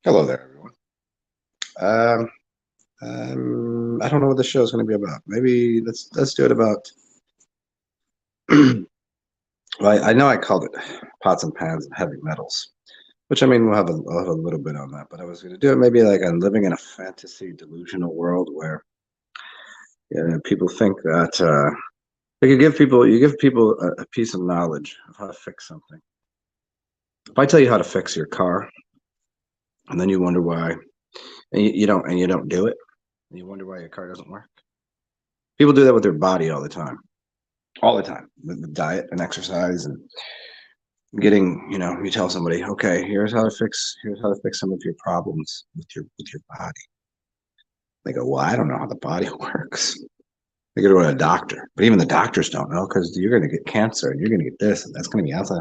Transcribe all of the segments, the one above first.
Hello there, everyone. Um, I don't know what the show is going to be about. Maybe let's do it about. Well, I know I called it pots and pans and heavy metals, which I mean we'll have a little bit on that. But I was going to do it maybe like I'm living in a fantasy delusional world where people think that you give people a piece of knowledge of how to fix something. If I tell you how to fix your car, and then you wonder why, and you don't do it, and you wonder why your car doesn't work. People do that with their body all the time with diet and exercise and getting, you tell somebody, okay, here's how to fix some of your problems with your body. They go, well, I don't know how the body works. They go to a doctor, but even the doctors don't know because you're going to get cancer and you're going to get this and that's going to be outside.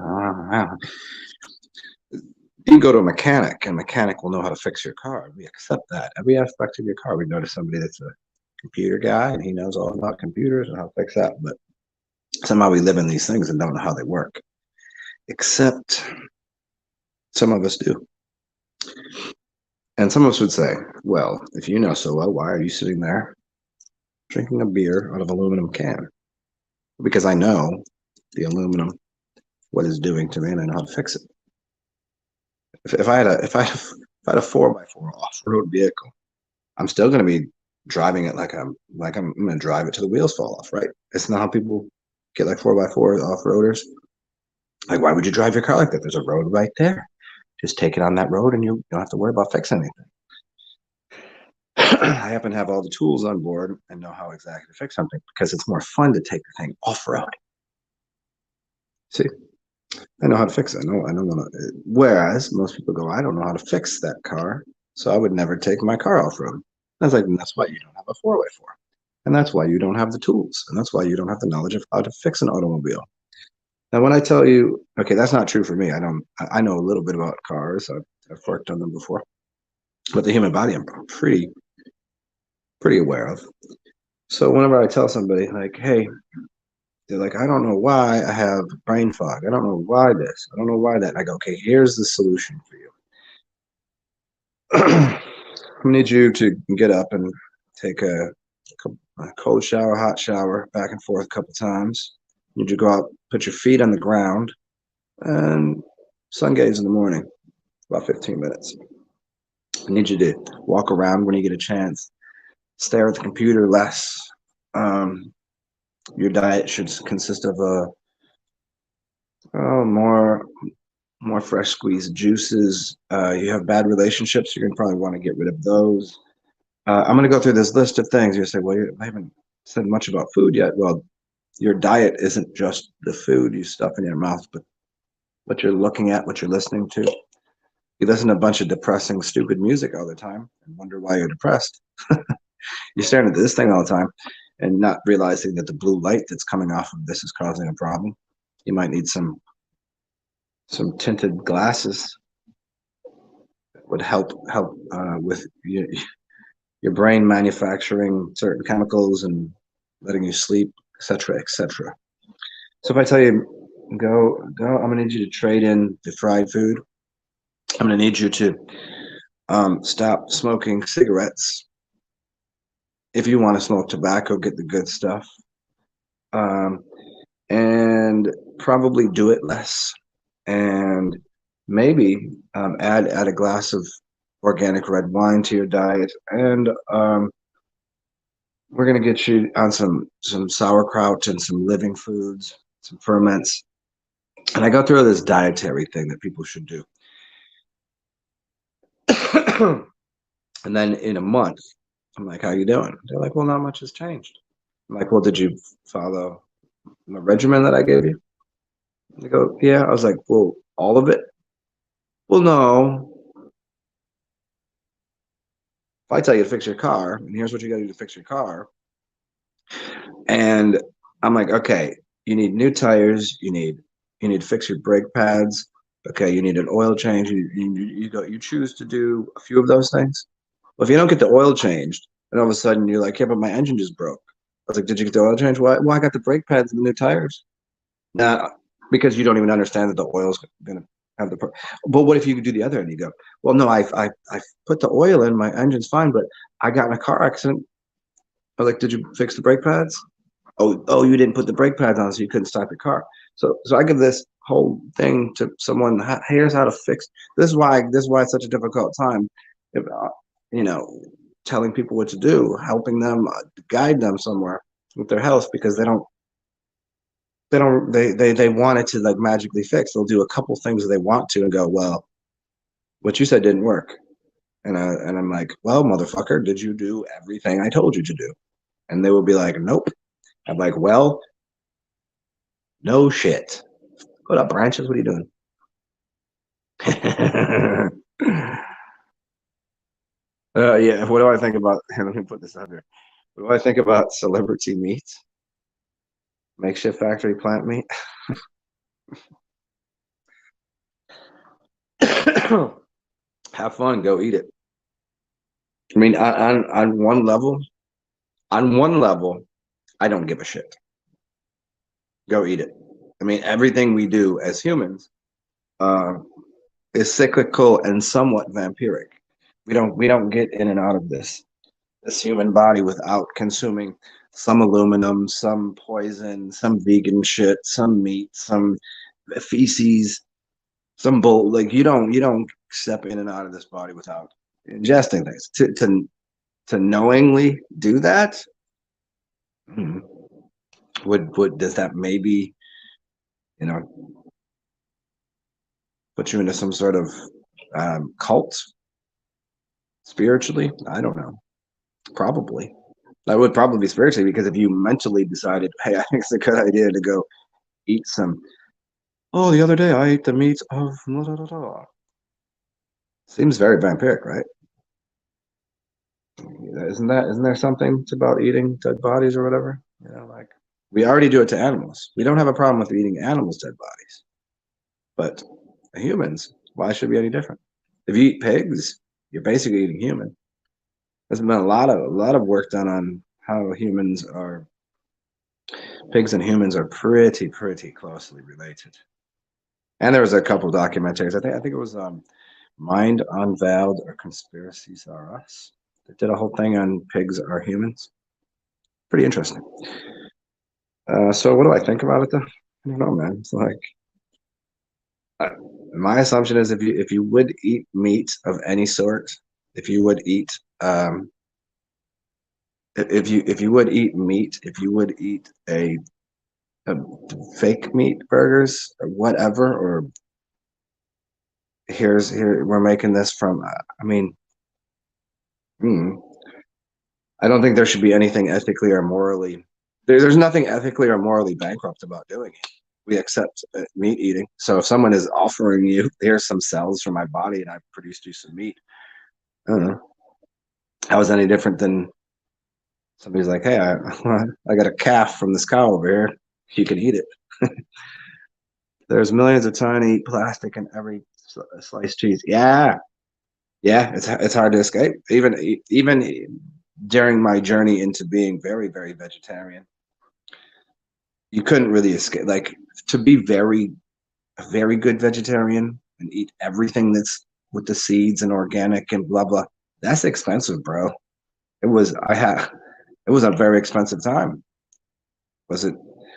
You can go to a mechanic and a mechanic will know how to fix your car. We accept that. Every aspect of your car, we notice somebody that's a computer guy and he knows all about computers and how to fix that. But somehow we live in these things and don't know how they work. Except some of us do. And some of us would say, well, if you know so well, why are you sitting there drinking a beer out of aluminum can? Because I know the aluminum, what it's doing to me, and I know how to fix it. If I had a 4x4 off-road vehicle, I'm still going to be driving it I'm going to drive it till the wheels fall off, right? It's not how people get like 4x4 off-roaders. Like, why would you drive your car like that? There's a road right there. Just take it on that road and you don't have to worry about fixing anything. I happen to have all the tools on board and know how exactly to fix something because it's more fun to take the thing off road. See, I know how to fix it. I don't know. Whereas most people go, I don't know how to fix that car, so I would never take my car off road. I was like, and that's why you don't have a 4x4, and that's why you don't have the tools, and that's why you don't have the knowledge of how to fix an automobile. Now, when I tell you, okay, that's not true for me. I don't. I know a little bit about cars. I've worked on them before, but the human body, I'm pretty aware of. So whenever I tell somebody like, hey, they're like, I don't know why I have brain fog. I don't know why this. I don't know why that. And I go, okay, here's the solution for you. I need you to get up and take a cold shower, hot shower, back and forth a couple times. You need to go out, put your feet on the ground, and sun gaze in the morning, about 15 minutes. I need you to walk around when you get a chance, stare at the computer less. Um, your diet should consist of more fresh squeezed juices. You have bad relationships, you're gonna probably want to get rid of those. I'm gonna go through this list of things. You say, well, I haven't said much about food yet. Well, your diet isn't just the food you stuff in your mouth, but what you're looking at, what you're listening to. You listen to a bunch of depressing, stupid music all the time and wonder why you're depressed. You're staring at this thing all the time and not realizing that the blue light that's coming off of this is causing a problem. You might need some tinted glasses that would help with your brain manufacturing certain chemicals and letting you sleep, etc., etc. So if I tell you go, I'm gonna need you to trade in the fried food. I'm gonna need you to stop smoking cigarettes. If you want to smoke tobacco, get the good stuff. Um, and probably do it less. And maybe add a glass of organic red wine to your diet. And we're gonna get you on some sauerkraut and some living foods, some ferments. And I go through this dietary thing that people should do. And then in a month, I'm like, how you doing? They're like, well, not much has changed. I'm like, well, did you follow the regimen that I gave you? They go, yeah. I was like, well, all of it? Well, no. If I tell you to fix your car, and here's what you got to do to fix your car, and I'm like, okay, you need new tires, you need to fix your brake pads. Okay, you need an oil change. You choose to do a few of those things. Well, if you don't get the oil changed, and all of a sudden you're like, yeah, but my engine just broke. I was like, did you get the oil change? Why? Well, I got the brake pads and the new tires. Nah, because you don't even understand that the oil's gonna have the. But what if you could do the other end? You go, well, no, I put the oil in, my engine's fine, but I got in a car accident. I'm like, did you fix the brake pads? Oh, you didn't put the brake pads on, so you couldn't start the car. So I give this whole thing to someone. Here's how to fix. This is why it's such a difficult time. If, you know, telling people what to do, helping them, guide them somewhere with their health, because they want it to like magically fix. They'll do a couple things that they want to and go, well, what you said didn't work. And I'm like, well, motherfucker, did you do everything I told you to do? And they will be like, nope. I'm like, well, no shit. What up, Branches? What are you doing? Yeah. What do I think about? Let me put this out here. What do I think about celebrity meat? Makeshift factory plant meat. Have fun. Go eat it. I mean, on one level, I don't give a shit. Go eat it. I mean, everything we do as humans uh, is cyclical and somewhat vampiric. We don't get in and out of this human body without consuming some aluminum, some poison, some vegan shit, some meat, some feces, some bull. Like you don't step in and out of this body without ingesting things. To knowingly do that, hmm, would does that maybe you know put you into some sort of cult spiritually? I don't know. Probably. That would probably be spiritually because if you mentally decided, hey, I think it's a good idea to go eat some. Oh, the other day I ate the meat of. Blah, blah, blah, blah. Seems very vampiric, right? Isn't there something about eating dead bodies or whatever? Like we already do it to animals. We don't have a problem with eating animals' dead bodies, but humans, why should it be any different? If you eat pigs, you're basically eating human. There's been a lot of work done on how pigs and humans are pretty closely related. And there was a couple documentaries. I think it was Mind Unveiled or Conspiracies Are Us. They did a whole thing on pigs are humans. Pretty interesting. So what do I think about it though? I don't know, man. It's like uh, my assumption is if you would eat meat of any sort, if you would eat if you would eat meat, if you would eat a fake meat burgers or whatever, or here we're making this from. I mean, hmm, I don't think there should be anything ethically or morally. There's nothing ethically or morally bankrupt about doing it. We accept meat eating. So if someone is offering you, here's some cells from my body, and I've produced you some meat. I don't know how is any different than somebody's like, hey, I got a calf from this cow over here. You can eat it. There's millions of tiny plastic in every sliced cheese. Yeah, yeah, it's hard to escape. Even during my journey into being very vegetarian, you couldn't really escape. Like to be a very good vegetarian and eat everything that's with the seeds and organic and blah blah. That's expensive, bro. It was a very expensive time. Was it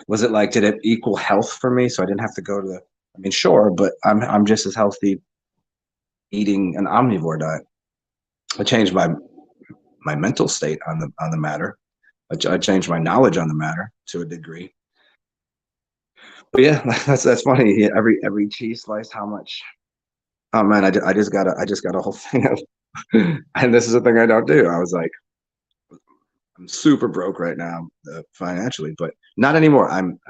was it like did it equal health for me? So I didn't have to go to the I mean, sure, but I'm just as healthy eating an omnivore diet. I changed my mental state on the matter. I changed my knowledge on the matter to a degree. But yeah, that's funny. Yeah, every cheese slice, how much? Oh man, I just got a whole thing of, and this is the thing I don't do. I was like, I'm super broke right now financially, but not anymore. I'm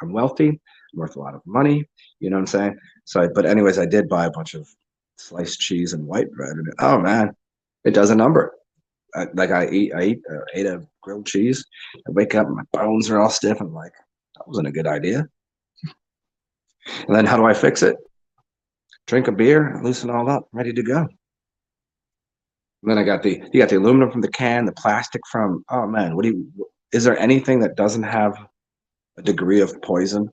wealthy. I'm worth a lot of money. You know what I'm saying? But anyways, I did buy a bunch of sliced cheese and white bread, and oh man, it does a number. I ate a grilled cheese. I wake up, my bones are all stiff. I'm like, that wasn't a good idea. And then how do I fix it? Drink a beer, loosen all up, ready to go. And then you got the aluminum from the can, the plastic from. Oh man, is there anything that doesn't have a degree of poison?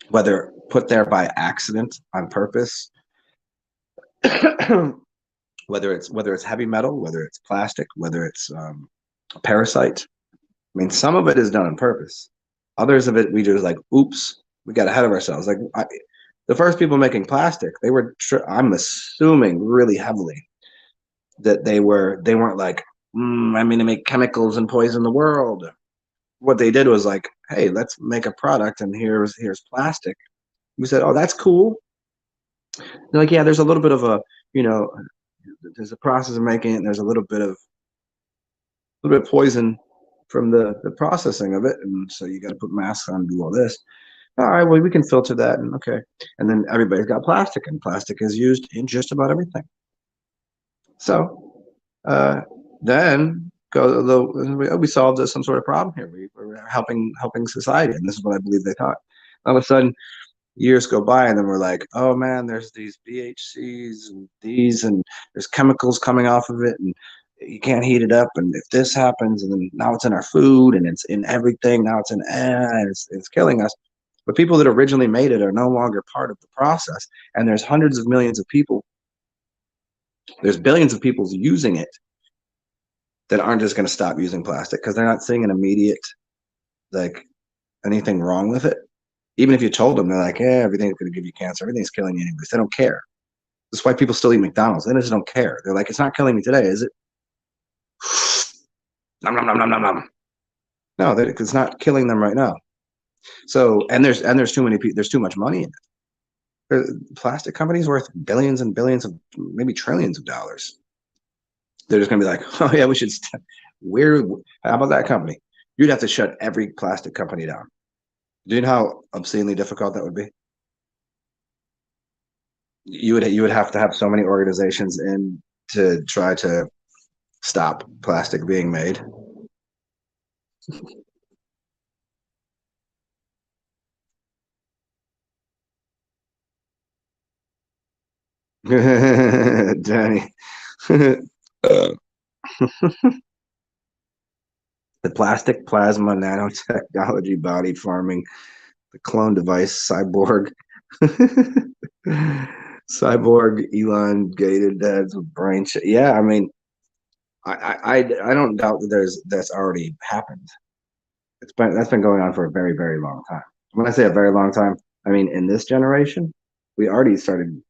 Whether put there by accident on purpose. whether it's heavy metal, whether it's plastic, whether it's a parasite. I mean, some of it is done on purpose. Others of it, we just like, oops, we got ahead of ourselves. Like the first people making plastic, they were, I'm assuming, really heavily that they weren't like, I'm going to make chemicals and poison the world. What they did was like, hey, let's make a product, and here's plastic. We said, oh, that's cool. They're like, yeah, there's a little bit of a, you know, there's a process of making it, and there's a little bit of poison from the processing of it, and so you got to put masks on and do all this. All right, well, we can filter that, and okay. And then everybody's got plastic, and plastic is used in just about everything. So then we solved some sort of problem here. We're helping society, and this is what I believe they thought. All of a sudden, years go by, and then we're like, oh man, there's these BHCs and these, and there's chemicals coming off of it, and you can't heat it up, and if this happens, and then now it's in our food, and it's in everything. Now it's in air, and it's killing us. But people that originally made it are no longer part of the process, and there's hundreds of millions of people. There's billions of people using it that aren't just going to stop using plastic because they're not seeing an immediate, like, anything wrong with it. Even if you told them, they're like, yeah, everything's going to give you cancer. Everything's killing you anyways. They don't care. That's why people still eat McDonald's. They just don't care. They're like, it's not killing me today, is it? Nom, nom, nom, nom, nom, nom. No, it's not killing them right now. So, and there's too many people. There's too much money in it. Plastic companies worth billions and billions of, maybe trillions of dollars. They're just going to be like, oh yeah, we should. How about that company? You'd have to shut every plastic company down. Do you know how obscenely difficult that would be? You would have to have so many organizations in to try to stop plastic being made. Danny. The plastic plasma nanotechnology body farming, the clone device cyborg. Cyborg elongated heads with brain. Yeah, I mean, I don't doubt that that's already happened. That's been going on for a very, very long time. When I say a very long time, I mean in this generation, we already started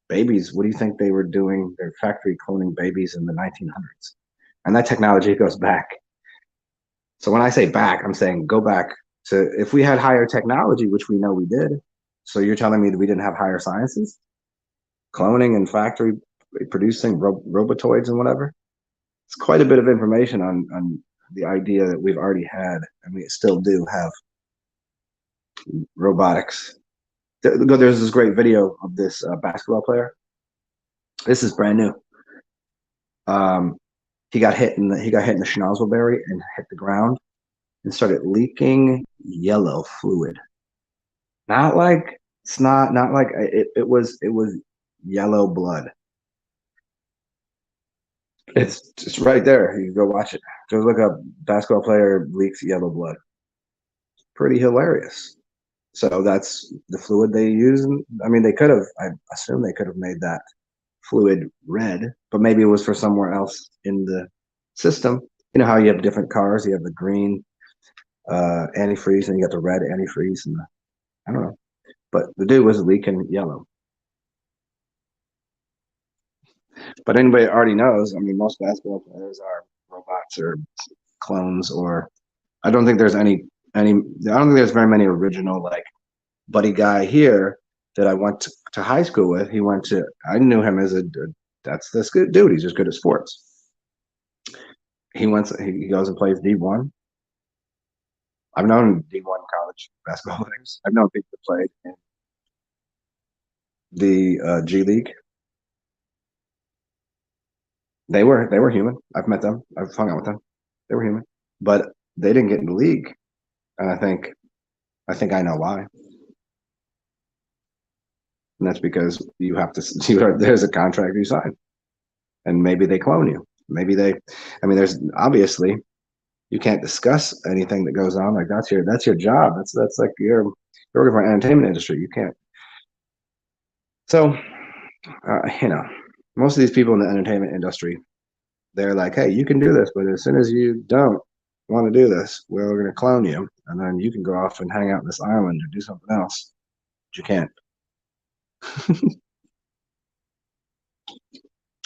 babies. What do you think they were doing? They're factory cloning babies in the 1900s, and that technology goes back. So when I say back, I'm saying go back to if we had higher technology, which we know we did. So you're telling me that we didn't have higher sciences, cloning and factory producing robotoids and whatever? It's quite a bit of information on the idea that we've already had, and we still do have robotics. There's this great video of this basketball player. This is brand new. He got hit in the schnozzelberry and hit the ground and started leaking yellow fluid. Not like snot, not like it was yellow blood. It's just right there. You can go watch it. Just look up basketball player leaks yellow blood. Pretty hilarious. So that's the fluid they use. I mean, they could have, I assume they could have made that fluid red, but maybe it was for somewhere else in the system. You know how you have different cars, you have the green antifreeze and you got the red antifreeze, and I don't know. But the dude was leaking yellow. But anybody already knows, I mean, most basketball players are robots or clones, or I don't think there's I don't think there's very many original, like, buddy guy here that I went to high school with. I knew him as that's this good dude. He's just good at sports. He goes and plays D1. I've known D1 college basketball players. I've known people that played in the G League. They were human. I've met them. I've hung out with them. They were human, but they didn't get in the league, and I think I know why. And that's because you have to. There's a contract you sign, and maybe they clone you. Maybe I mean, there's obviously you can't discuss anything that goes on. Like that's your job. That's like you're working for an entertainment industry. You can't. So, most of these people in the entertainment industry, they're like, hey, you can do this, but as soon as you don't want to do this, we're going to clone you, and then you can go off and hang out in this island or do something else. But you can't.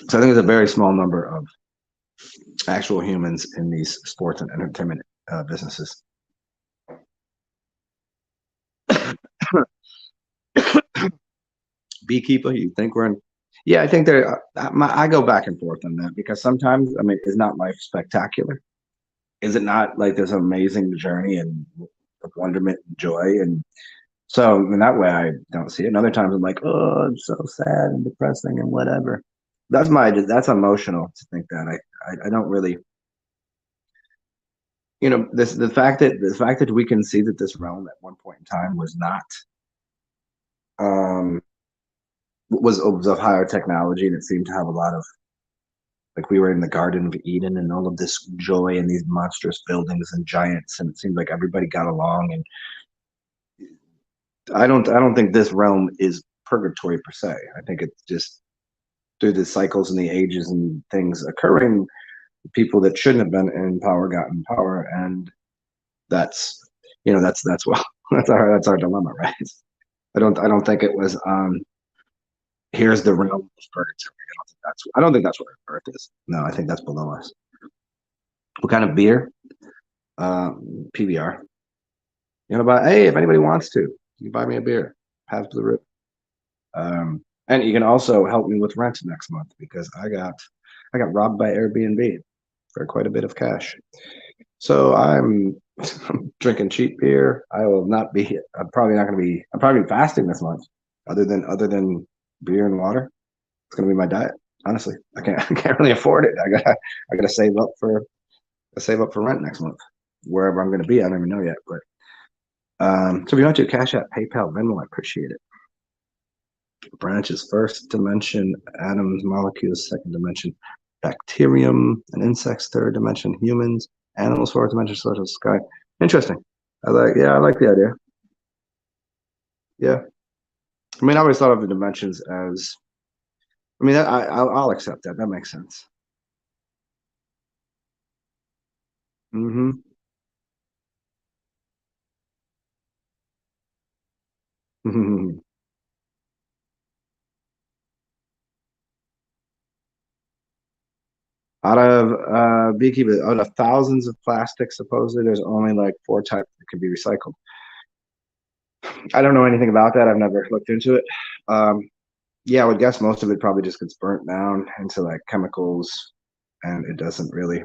So I think there's a very small number of actual humans in these sports and entertainment businesses. Beekeeper, you think we're in? Yeah, I think there. I go back and forth on that because sometimes, I mean, is not life spectacular? Is it not like this amazing journey and of wonderment and joy? And so, in that way, I don't see it. And other times, I'm like, oh, I'm so sad and depressing and whatever. That's emotional to think that. I don't really, this the fact that we can see that this realm at one point in time was not um was of higher technology, and it seemed to have a lot of, like, we were in the Garden of Eden and all of this joy and these monstrous buildings and giants, and it seemed like everybody got along. And I don't think this realm is purgatory per se. I think it's just through the cycles and the ages and things occurring, people that shouldn't have been in power got in power, and that's that's well that's our dilemma, right? I don't think it was here's the realm of purgatory. I don't think that's what Earth is. No, I think that's below us. What kind of beer? PBR. But hey, if anybody wants to, you can buy me a beer. Pass to the rip. And you can also help me with rent next month because I got robbed by Airbnb for quite a bit of cash. So I'm drinking cheap beer. I will not be. I'm probably not going to be. I'm probably fasting this month. Other than beer and water, it's going to be my diet. Honestly, I can't. I can't really afford it. I gotta save up for rent next month, wherever I'm going to be. I don't even know yet. But so if you want to, Cash App, PayPal, Venmo, I appreciate it. Branches, first dimension, atoms, molecules, second dimension, bacterium, and insects, third dimension, humans, animals, fourth dimension, social sky. Interesting. I like the idea. Yeah. I mean, I always thought of the dimensions as, I mean, I'll accept that. That makes sense. Hmm. Out of thousands of plastics, supposedly, there's only like four types that can be recycled. I don't know anything about that. I've never looked into it. Um, yeah, I would guess most of it probably just gets burnt down into like chemicals, and it doesn't really.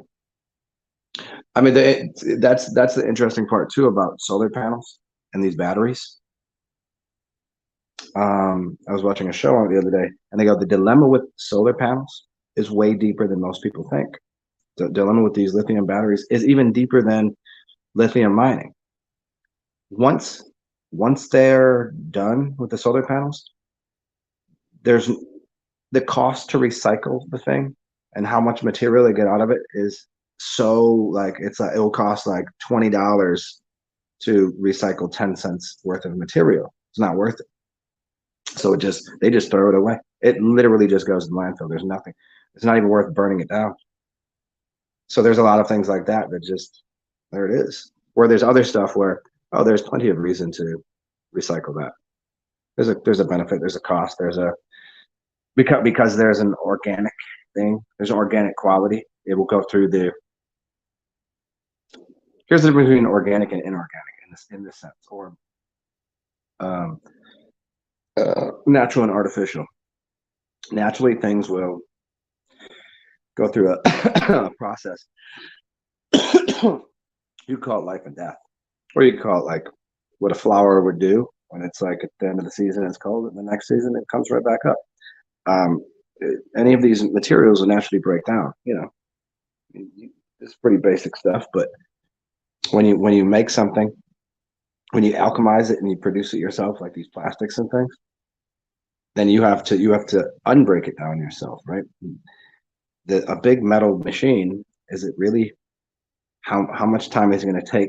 I mean, that's the interesting part too about solar panels and these batteries. I was watching a show on it the other day, and they go, the dilemma with solar panels is way deeper than most people think. The dilemma with these lithium batteries is even deeper than lithium mining. Once once they're done with the solar panels, there's the cost to recycle the thing and how much material they get out of it is so, like, it will cost like $20 to recycle 10 cents worth of material. It's not worth it. So they just throw it away. It literally just goes to the landfill. There's nothing. It's not even worth burning it down. So there's a lot of things like that that just, there it is. Or there's other stuff where, oh, there's plenty of reason to recycle that. There's a benefit, there's a cost, because there's an organic thing, there's an organic quality. It will go through the Here's the difference between organic and inorganic in this sense, or um, natural and artificial. Naturally, things will go through a process. You call it life and death, or you call it like what a flower would do when it's like at the end of the season it's cold, and the next season it comes right back up. Um, any of these materials will naturally break down. It's pretty basic stuff, but when you make something, when you alchemize it and you produce it yourself, like these plastics and things, then you have to unbreak it down yourself, right? A big metal machine, is it really, how much time is it going to take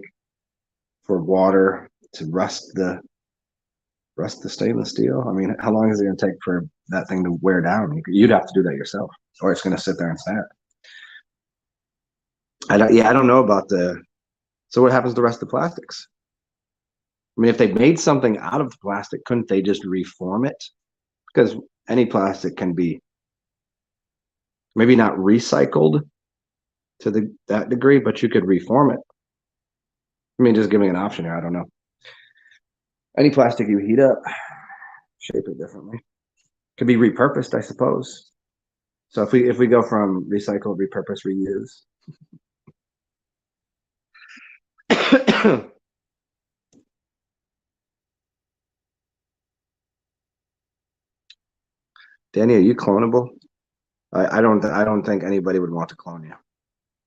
for water to rust the stainless steel. I mean, how long is it going to take for that thing to wear down? You'd have to do that yourself, or it's going to sit there and snap. I don't know about the. So what happens to the rest of the plastics? I mean, if they made something out of the plastic, couldn't they just reform it? Because any plastic can be maybe not recycled to that degree, but you could reform it. I mean, just giving an option here. I don't know. Any plastic you heat up, shape it differently. Could be repurposed, I suppose. So if we go from recycle, repurpose, reuse. Danny, are you clonable? I don't think anybody would want to clone you.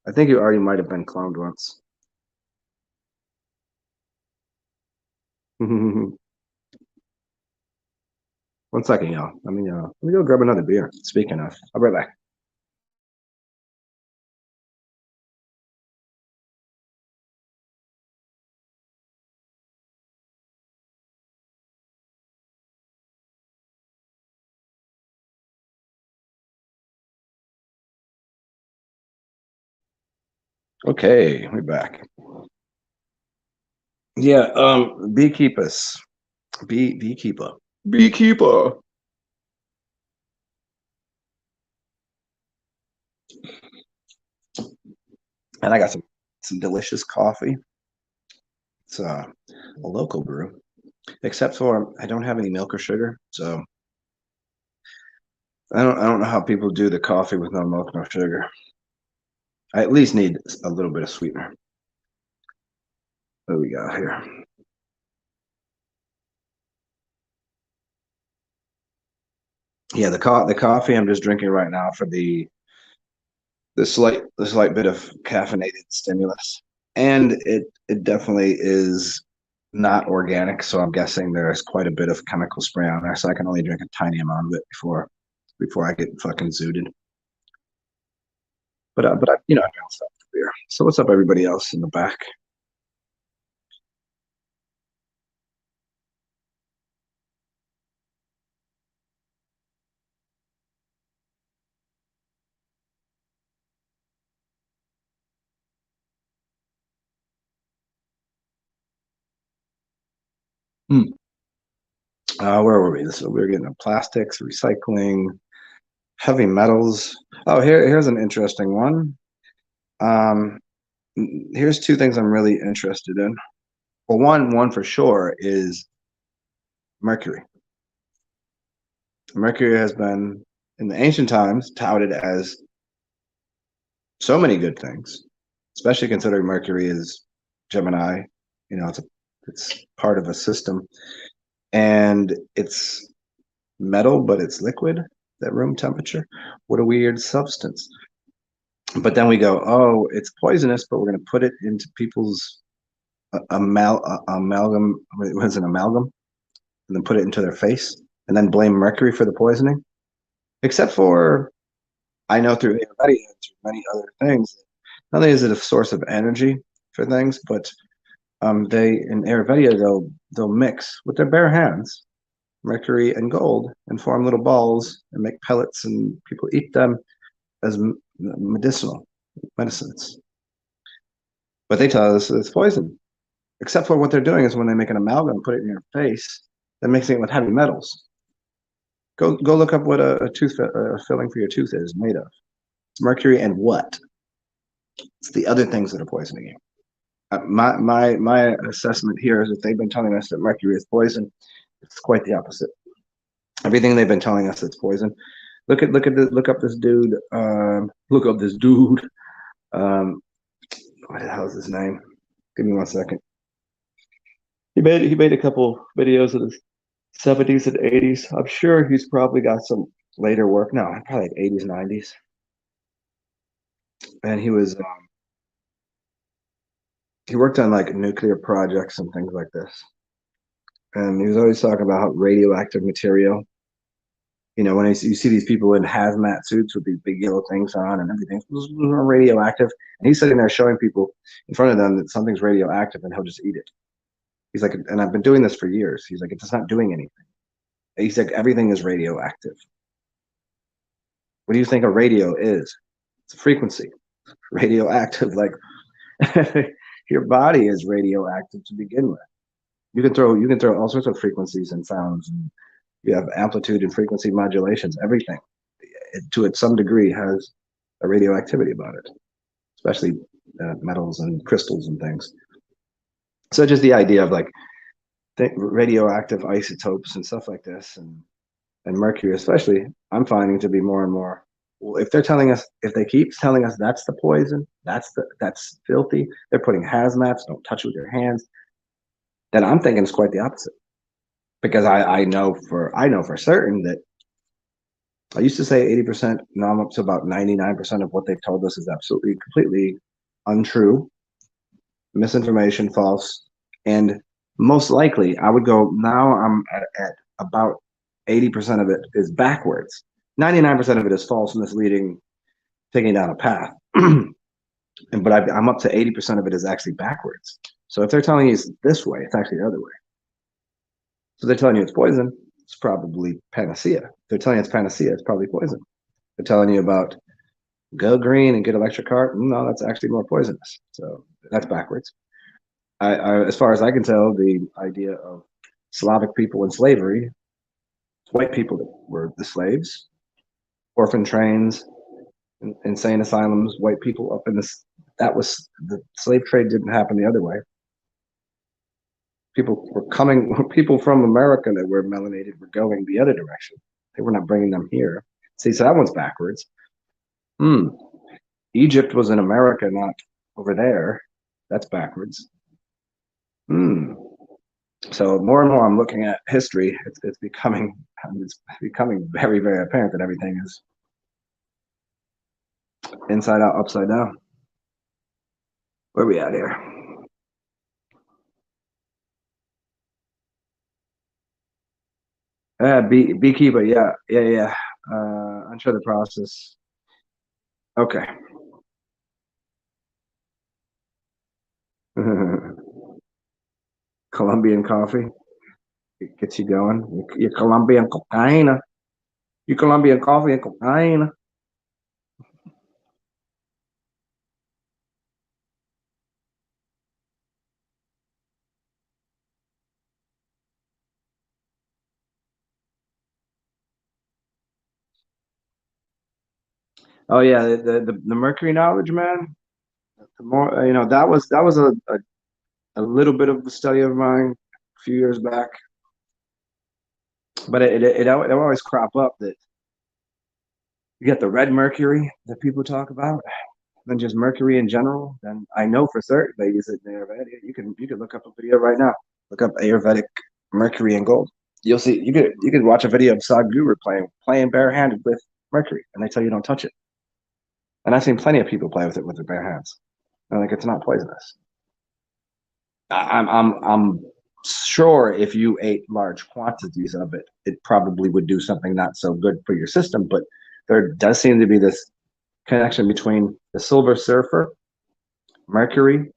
I think you already might have been cloned once. One second, y'all. Let me go grab another beer. Speaking of, I'll be right back. Okay, we're back. Yeah, beekeepers. Beekeeper. Beekeeper. And I got some delicious coffee. It's a local brew, except for I don't have any milk or sugar, so I don't know how people do the coffee with no milk, no sugar. I at least need a little bit of sweetener. What do we got here? Yeah, the coffee I'm just drinking right now for the slight bit of caffeinated stimulus, and it definitely is not organic. So I'm guessing there's quite a bit of chemical spray on there. So I can only drink a tiny amount of it before I get fucking zooted. But I I bounced off the beer. So what's up, everybody else in the back? Hmm. Where were we? So we were getting to plastics, recycling, heavy metals. Oh, here's an interesting one. Um, Here's two things I'm really interested in. Well, one for sure is mercury. Mercury has been in the ancient times touted as so many good things, especially considering Mercury is Gemini. It's part of a system, and it's metal, but it's liquid at room temperature. What a weird substance. But then we go, oh, it's poisonous, but we're going to put it into people's amalgam. What is an amalgam? And then put it into their face, and then blame mercury for the poisoning. Except for, I know through Ayurveda and through many other things, not only is it a source of energy for things, but they in Ayurveda they'll mix with their bare hands mercury and gold and form little balls and make pellets, and people eat them as medicinal medicines. But they tell us it's poison. Except for what they're doing is when they make an amalgam and put it in your face, they're mixing it with heavy metals. Go look up what a tooth filling for your tooth is made of. It's mercury and what? It's the other things that are poisoning you. My assessment here is that they've been telling us that mercury is poison. It's quite the opposite. Everything they've been telling us it's poison. Look up this dude. Look up this dude. What the hell is his name? Give me 1 second. He made a couple videos of the 70s and 80s. I'm sure he's probably got some later work. No, probably like 80s, 90s. And he worked on like nuclear projects and things like this. And he was always talking about how radioactive material. When you see these people in hazmat suits with these big yellow things on and everything, radioactive. And he's sitting there showing people in front of them that something's radioactive, and he'll just eat it. He's like, and I've been doing this for years. He's like, it's not doing anything. He's like, everything is radioactive. What do you think a radio is? It's a frequency. Radioactive, like your body is radioactive to begin with. You can throw all sorts of frequencies and sounds. And you have amplitude and frequency modulations. Everything, to it some degree, has a radioactivity about it, especially metals and crystals and things. So just the idea of like radioactive isotopes and stuff like this, and mercury especially, I'm finding to be more and more. Well, if they keep telling us that's the poison, that's filthy, they're putting hazmats, don't touch it with your hands, then I'm thinking it's quite the opposite. Because I know for certain that I used to say 80%, now I'm up to about 99% of what they've told us is absolutely, completely untrue, misinformation, false, and most likely I would go, now I'm at about 80% of it is backwards. 99% of it is false, misleading, taking down a path. But I'm up to 80% of it is actually backwards. So if they're telling you it's this way, it's actually the other way. So they're telling you it's poison, it's probably panacea. They're telling you it's panacea, it's probably poison. They're telling you about go green and get electric car. No, that's actually more poisonous. So that's backwards. As far as I can tell, the idea of Slavic people in slavery, white people that were the slaves, orphan trains, insane asylums, white people up in this. That was the slave trade didn't happen the other way. People were coming. People from America that were melanated were going the other direction. They were not bringing them here. See, so that one's backwards. Egypt was in America, not over there. That's backwards. So more and more I'm looking at history. It's becoming very, very apparent that everything is inside out, upside down. Where are we at here? Beekeeper, yeah. Unsure the process. Okay. Colombian coffee. It gets you going. Your Colombian cocaine. Your Colombian coffee and cocaine. Oh yeah, the mercury knowledge, man. The more that was a little bit of a study of mine a few years back, but it always crop up that you get the red mercury that people talk about, than just mercury in general. Then I know for certain they use it in Ayurveda. You can look up a video right now. Look up Ayurvedic mercury and gold. You'll see. You could watch a video of Sadhguru playing barehanded with mercury, and they tell you don't touch it. And I've seen plenty of people play with it with their bare hands. And like it's not poisonous. I'm sure if you ate large quantities of it, it probably would do something not so good for your system. But there does seem to be this connection between the silver surfer, mercury.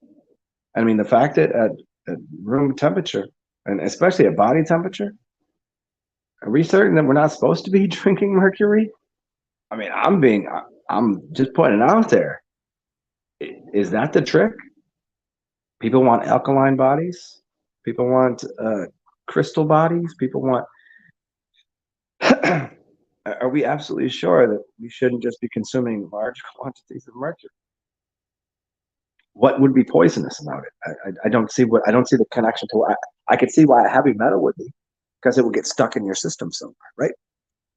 I mean, the fact that at room temperature, and especially at body temperature, are we certain that we're not supposed to be drinking mercury? I mean, I'm just putting it out there. Is that the trick? People want alkaline bodies. People want crystal bodies. People want. Are we absolutely sure that we shouldn't just be consuming large quantities of mercury? What would be poisonous about it? I don't see the connection to. I could see why a heavy metal would be, because it would get stuck in your system somewhere, right?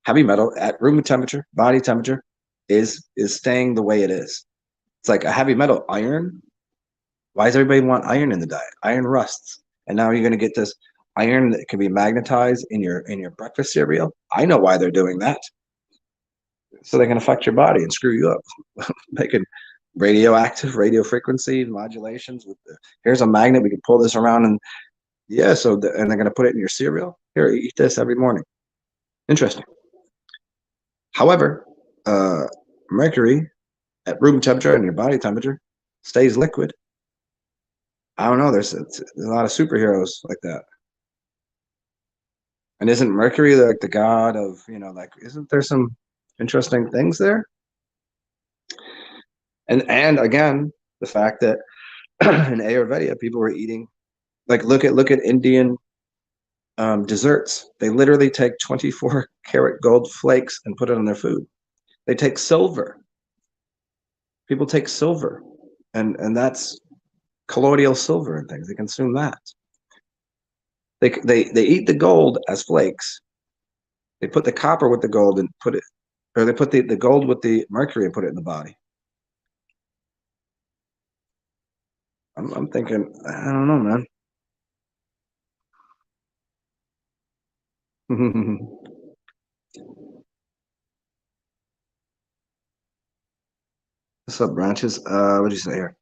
Heavy metal at room temperature, body temperature, is staying the way it is. It's like a heavy metal, iron. Why does everybody want iron in the diet? Iron rusts, and now you're going to get this iron that can be magnetized in your breakfast cereal. I know why they're doing that. So they can affect your body and screw you up, making radioactive radio frequency modulations with here's a magnet, we can pull this around, and yeah, and they're going to put it in your cereal. Here, eat this every morning. Interesting. However, mercury at room temperature and your body temperature stays liquid. I don't know. There's a lot of superheroes like that. And isn't Mercury like the god of, like, isn't there some interesting things there? And again, the fact that in Ayurveda people were eating, like, look at Indian desserts. They literally take 24 karat gold flakes and put it on their food. They take silver. People take silver, and that's colloidal silver and things. They consume that. They eat the gold as flakes. They put the copper with the gold and put it, or they put the gold with the mercury and put it in the body. I'm thinking, I don't know, man. What's up, branches? What'd you say here?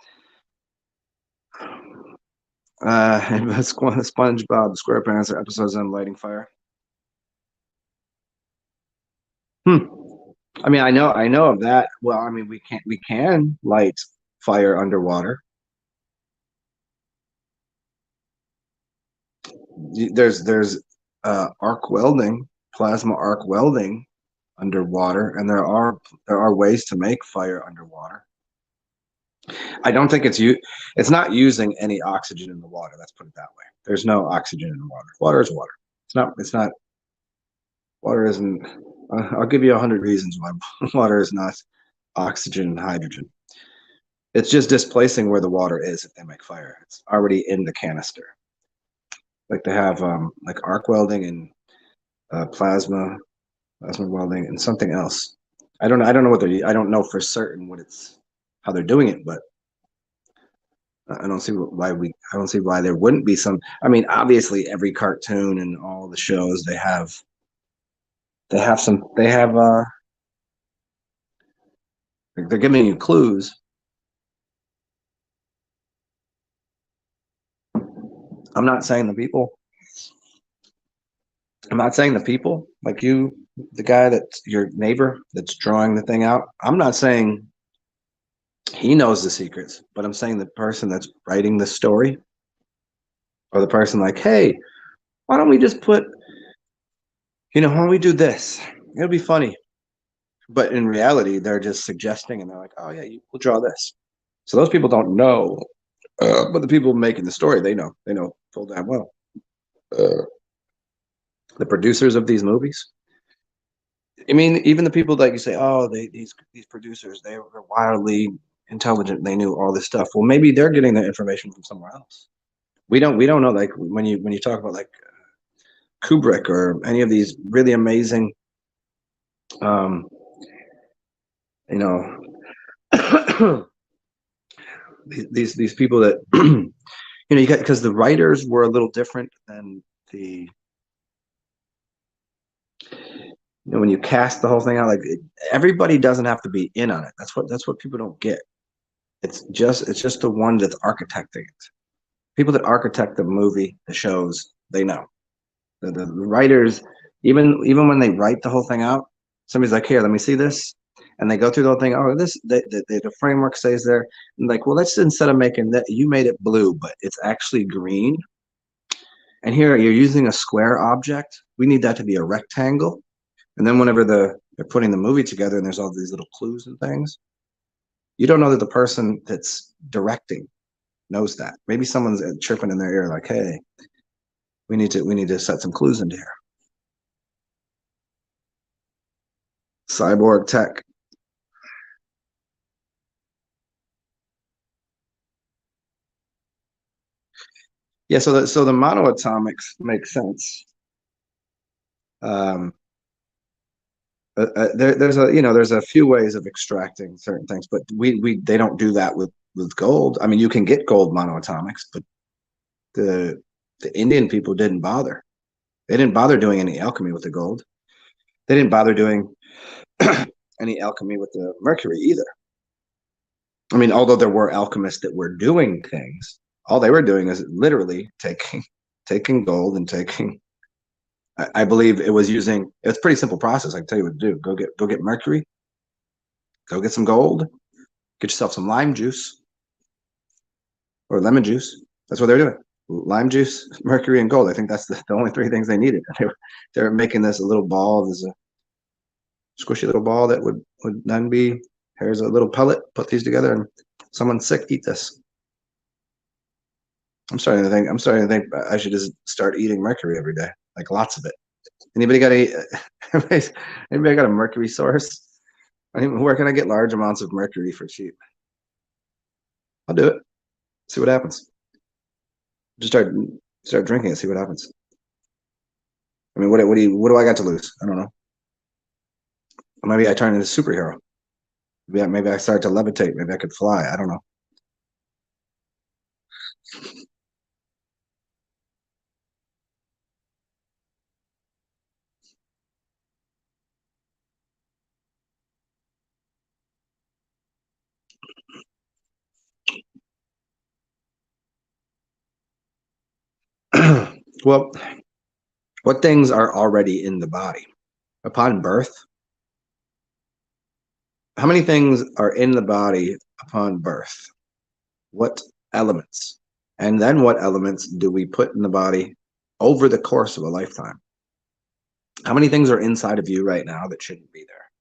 SpongeBob SquarePants episodes on lighting fire. Hmm. I mean, I know of that. Well, I mean, we can light fire underwater. There's arc welding, plasma arc welding underwater, and there are ways to make fire underwater. I don't think it's not using any oxygen in the water. Let's put it that way. There's no oxygen in the water. Water is water. It's not water isn't. I'll give you 100 reasons why water is not oxygen and hydrogen. It's just displacing where the water is if they make fire. It's already in the canister. Like they have like arc welding and plasma welding and something else. I don't know I don't know for certain how they're doing it, but I don't see why there wouldn't be some. I mean, obviously every cartoon and all the shows they have they're giving you clues. I'm not saying the people I'm not saying the people like you, the guy that's your neighbor that's drawing the thing out. I'm not saying he knows the secrets, but I'm saying the person that's writing the story, or the person like, hey, why don't we just why don't we do this? It'll be funny. But in reality, they're just suggesting, and they're like, oh yeah, we'll draw this. So those people don't know, but the people making the story, they know. They know full damn well. Uh, the producers of these movies. I mean, even the people that you say, oh, these producers, they were wildly intelligent. They knew all this stuff. Well, maybe they're getting their information from somewhere else. We don't know. Like when you talk about like Kubrick or any of these really amazing, um, you know, these people that you got, because the writers were a little different than the when you cast the whole thing out. Like everybody doesn't have to be in on it. That's what people don't get. It's just the one that's architecting it. People that architect the movie, the shows, they know. The writers, even when they write the whole thing out, somebody's like, here, let me see this. And they go through the whole thing. Oh, the framework stays there. And like, well, let's, instead of making that, you made it blue, but it's actually green. And here you're using a square object. We need that to be a rectangle. And then whenever they're putting the movie together and there's all these little clues and things, you don't know that the person that's directing knows that. Maybe someone's chirping in their ear like, hey, we need to set some clues into here. Cyborg tech. Yeah, so the monoatomics make sense. Um, there's a few ways of extracting certain things, but they don't do that with gold. I mean, you can get gold monoatomics, but the the Indian people didn't bother. They didn't bother doing any alchemy with the gold. They didn't bother doing any alchemy with the mercury either. I mean, although there were alchemists that were doing things, all they were doing is literally taking gold and taking. I believe it was using. It's a pretty simple process. I can tell you what to do. Go get mercury. Go get some gold. Get yourself some lime juice or lemon juice. That's what they're doing. Lime juice, mercury, and gold. I think that's the only three things they needed. They were making this a little ball. There's a squishy little ball that would then be, here's a little pellet, put these together, and someone's sick, eat this. I'm starting to think I should just start eating mercury every day, like lots of it. Anybody got anybody got a mercury source? Where can I get large amounts of mercury for cheap? I'll do it. See what happens. Just start drinking it. See what happens. I mean, what do I got to lose? I don't know. Maybe I turn into a superhero. Maybe I start to levitate. Maybe I could fly. I don't know. Well, what things are already in the body? Upon birth, how many things are in the body upon birth? What elements? And then what elements do we put in the body over the course of a lifetime? How many things are inside of you right now that shouldn't be there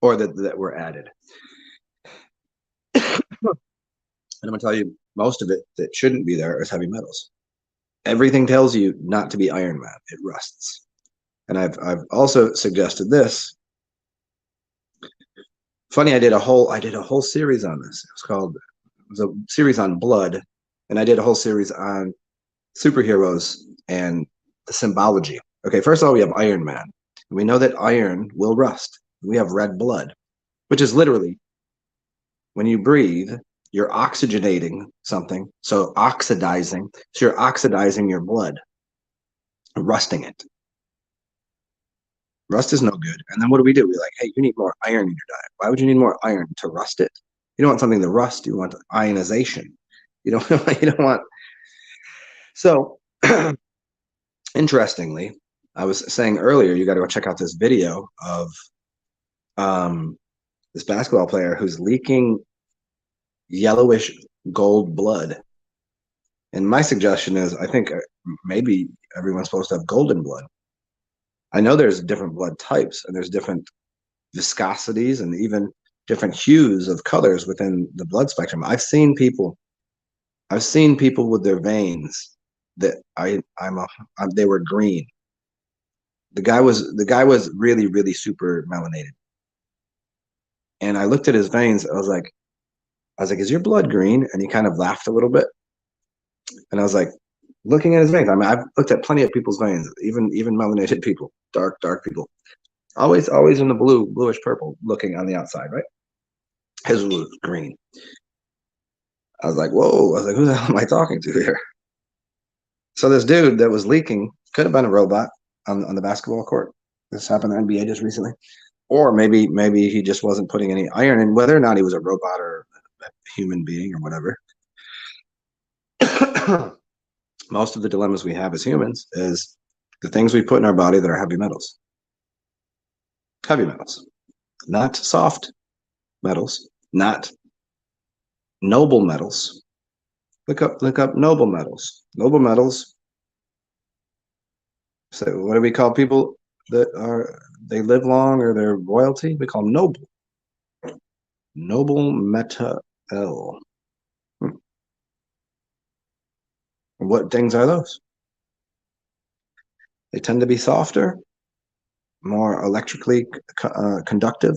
or that were added? And I'm going to tell you, most of it that shouldn't be there is heavy metals. Everything tells you not to be Iron Man. It rusts. And I've also suggested this. Funny, I did a whole series on this. It was a series on blood, and I did a whole series on superheroes and the symbology. Okay, first of all, we have Iron Man. We know that iron will rust. We have red blood, which is literally when you breathe, you're oxygenating something. So oxidizing. So you're oxidizing your blood, rusting it. Rust is no good. And then what do? We're like, hey, you need more iron in your diet. Why would you need more iron to rust it? You don't want something to rust. You want ionization. You don't. You don't want. So, interestingly, I was saying earlier, you got to go check out this video of this basketball player who's leaking yellowish gold blood. And my suggestion is, I think maybe everyone's supposed to have golden blood. I know there's different blood types and there's different viscosities and even different hues of colors within the blood spectrum. I've seen people with their veins that they were green. The guy was really, really super melanated. And I looked at his veins. I was like, is your blood green? And he kind of laughed a little bit. And I was like, looking at his veins. I mean, I've looked at plenty of people's veins, even melanated people, dark people. Always in the bluish purple looking on the outside, right? His was green. I was like, whoa. I was like, who the hell am I talking to here? So this dude that was leaking could have been a robot on the basketball court. This happened in the NBA just recently. Or maybe he just wasn't putting any iron in, whether or not he was a robot or a human being or whatever. Most of the dilemmas we have as humans is the things we put in our body that are heavy metals. Heavy metals, not soft metals, not noble metals. Look up noble metals. Noble metals. So what do we call people that they live long or they're royalty? We call them noble. Noble metal. What things are those? They tend to be softer, more electrically conductive.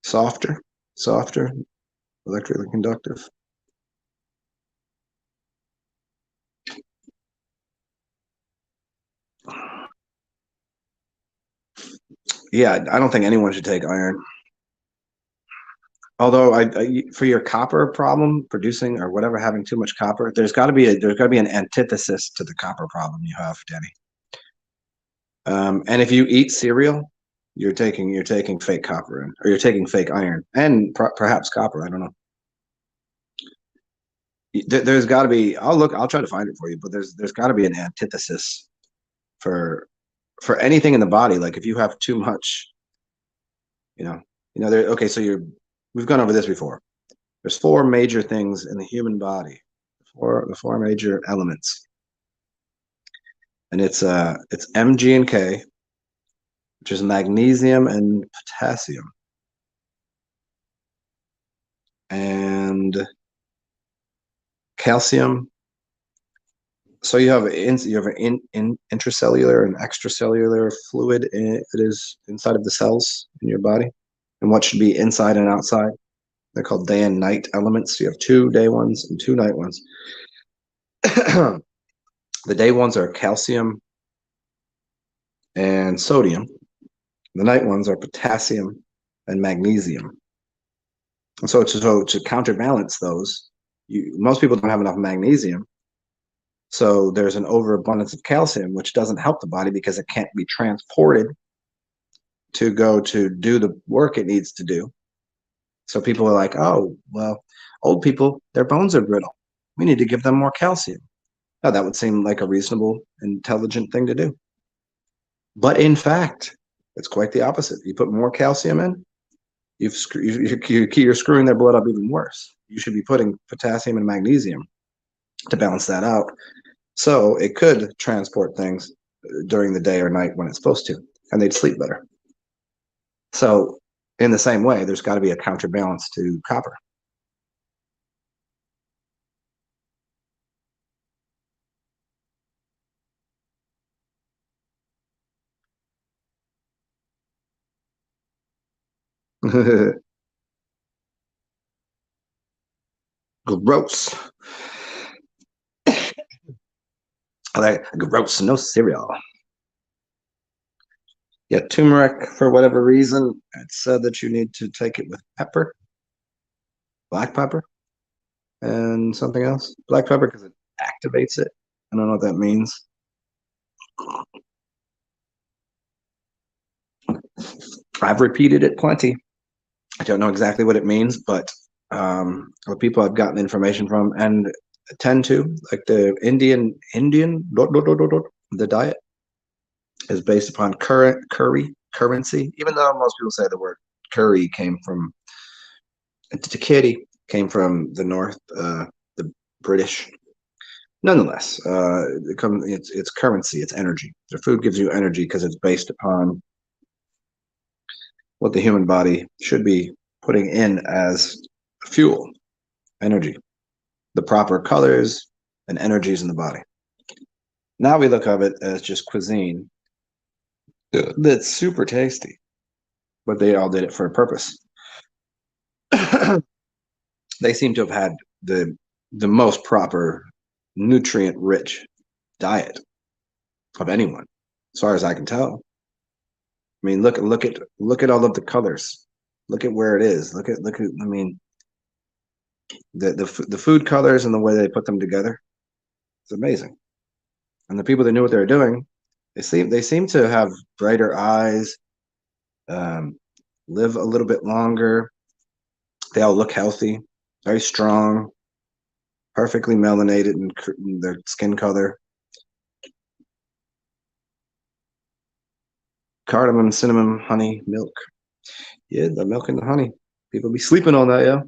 Softer, electrically conductive. Yeah, I don't think anyone should take iron. Although for your copper problem producing or whatever, having too much copper, there's got to be an antithesis to the copper problem you have, Danny. And if you eat cereal, you're taking fake copper in, or you're taking fake iron and perhaps copper. I don't know. There's got to be. I'll try to find it for you, but there's got to be an antithesis for anything in the body. Like if you have too much, Okay, so we've gone over this before. There's four major things in the human body, the four major elements, and it's Mg and K, which is magnesium and potassium, and calcium. So you have an intracellular and extracellular fluid that is inside of the cells in your body, and what should be inside and outside. They're called day and night elements. You have two day ones and two night ones. The day ones are calcium and sodium. The night ones are potassium and magnesium. And so to counterbalance those, most people don't have enough magnesium. So there's an overabundance of calcium, which doesn't help the body because it can't be transported to go to do the work it needs to do. So people are like, oh, well, old people, their bones are brittle. We need to give them more calcium. Now, that would seem like a reasonable, intelligent thing to do. But in fact, it's quite the opposite. You put more calcium in, you're screwing their blood up even worse. You should be putting potassium and magnesium to balance that out. So it could transport things during the day or night when it's supposed to, and they'd sleep better. So in the same way, there's got to be a counterbalance to copper. Gross. Like gross, no cereal. Yeah, turmeric, for whatever reason, it said that you need to take it with pepper, black pepper, and something else. Black pepper because it activates it. I don't know what that means. I've repeated it plenty. I don't know exactly what it means, but what people I've gotten information from and tend to, like the Indian, the diet is based upon currency, even though most people say the word curry came from kitty came from the north, the British. Nonetheless, it's currency, it's energy. The food gives you energy because it's based upon what the human body should be putting in as fuel, energy, the proper colors and energies in the body. Now we look at it as just cuisine that's super tasty, but they all did it for a purpose. They seem to have had the most proper nutrient rich diet of anyone, as far as I can tell. I mean, look at all of the colors. Look at where it is. Look at. I mean, the food colors and the way they put them together. It's amazing. And the people that knew what they were doing, they seem to have brighter eyes, um, live a little bit longer. They all look healthy, very strong, perfectly melanated in their skin color. Cardamom, cinnamon, honey, milk. Yeah, the milk and the honey. People be sleeping on that, yeah.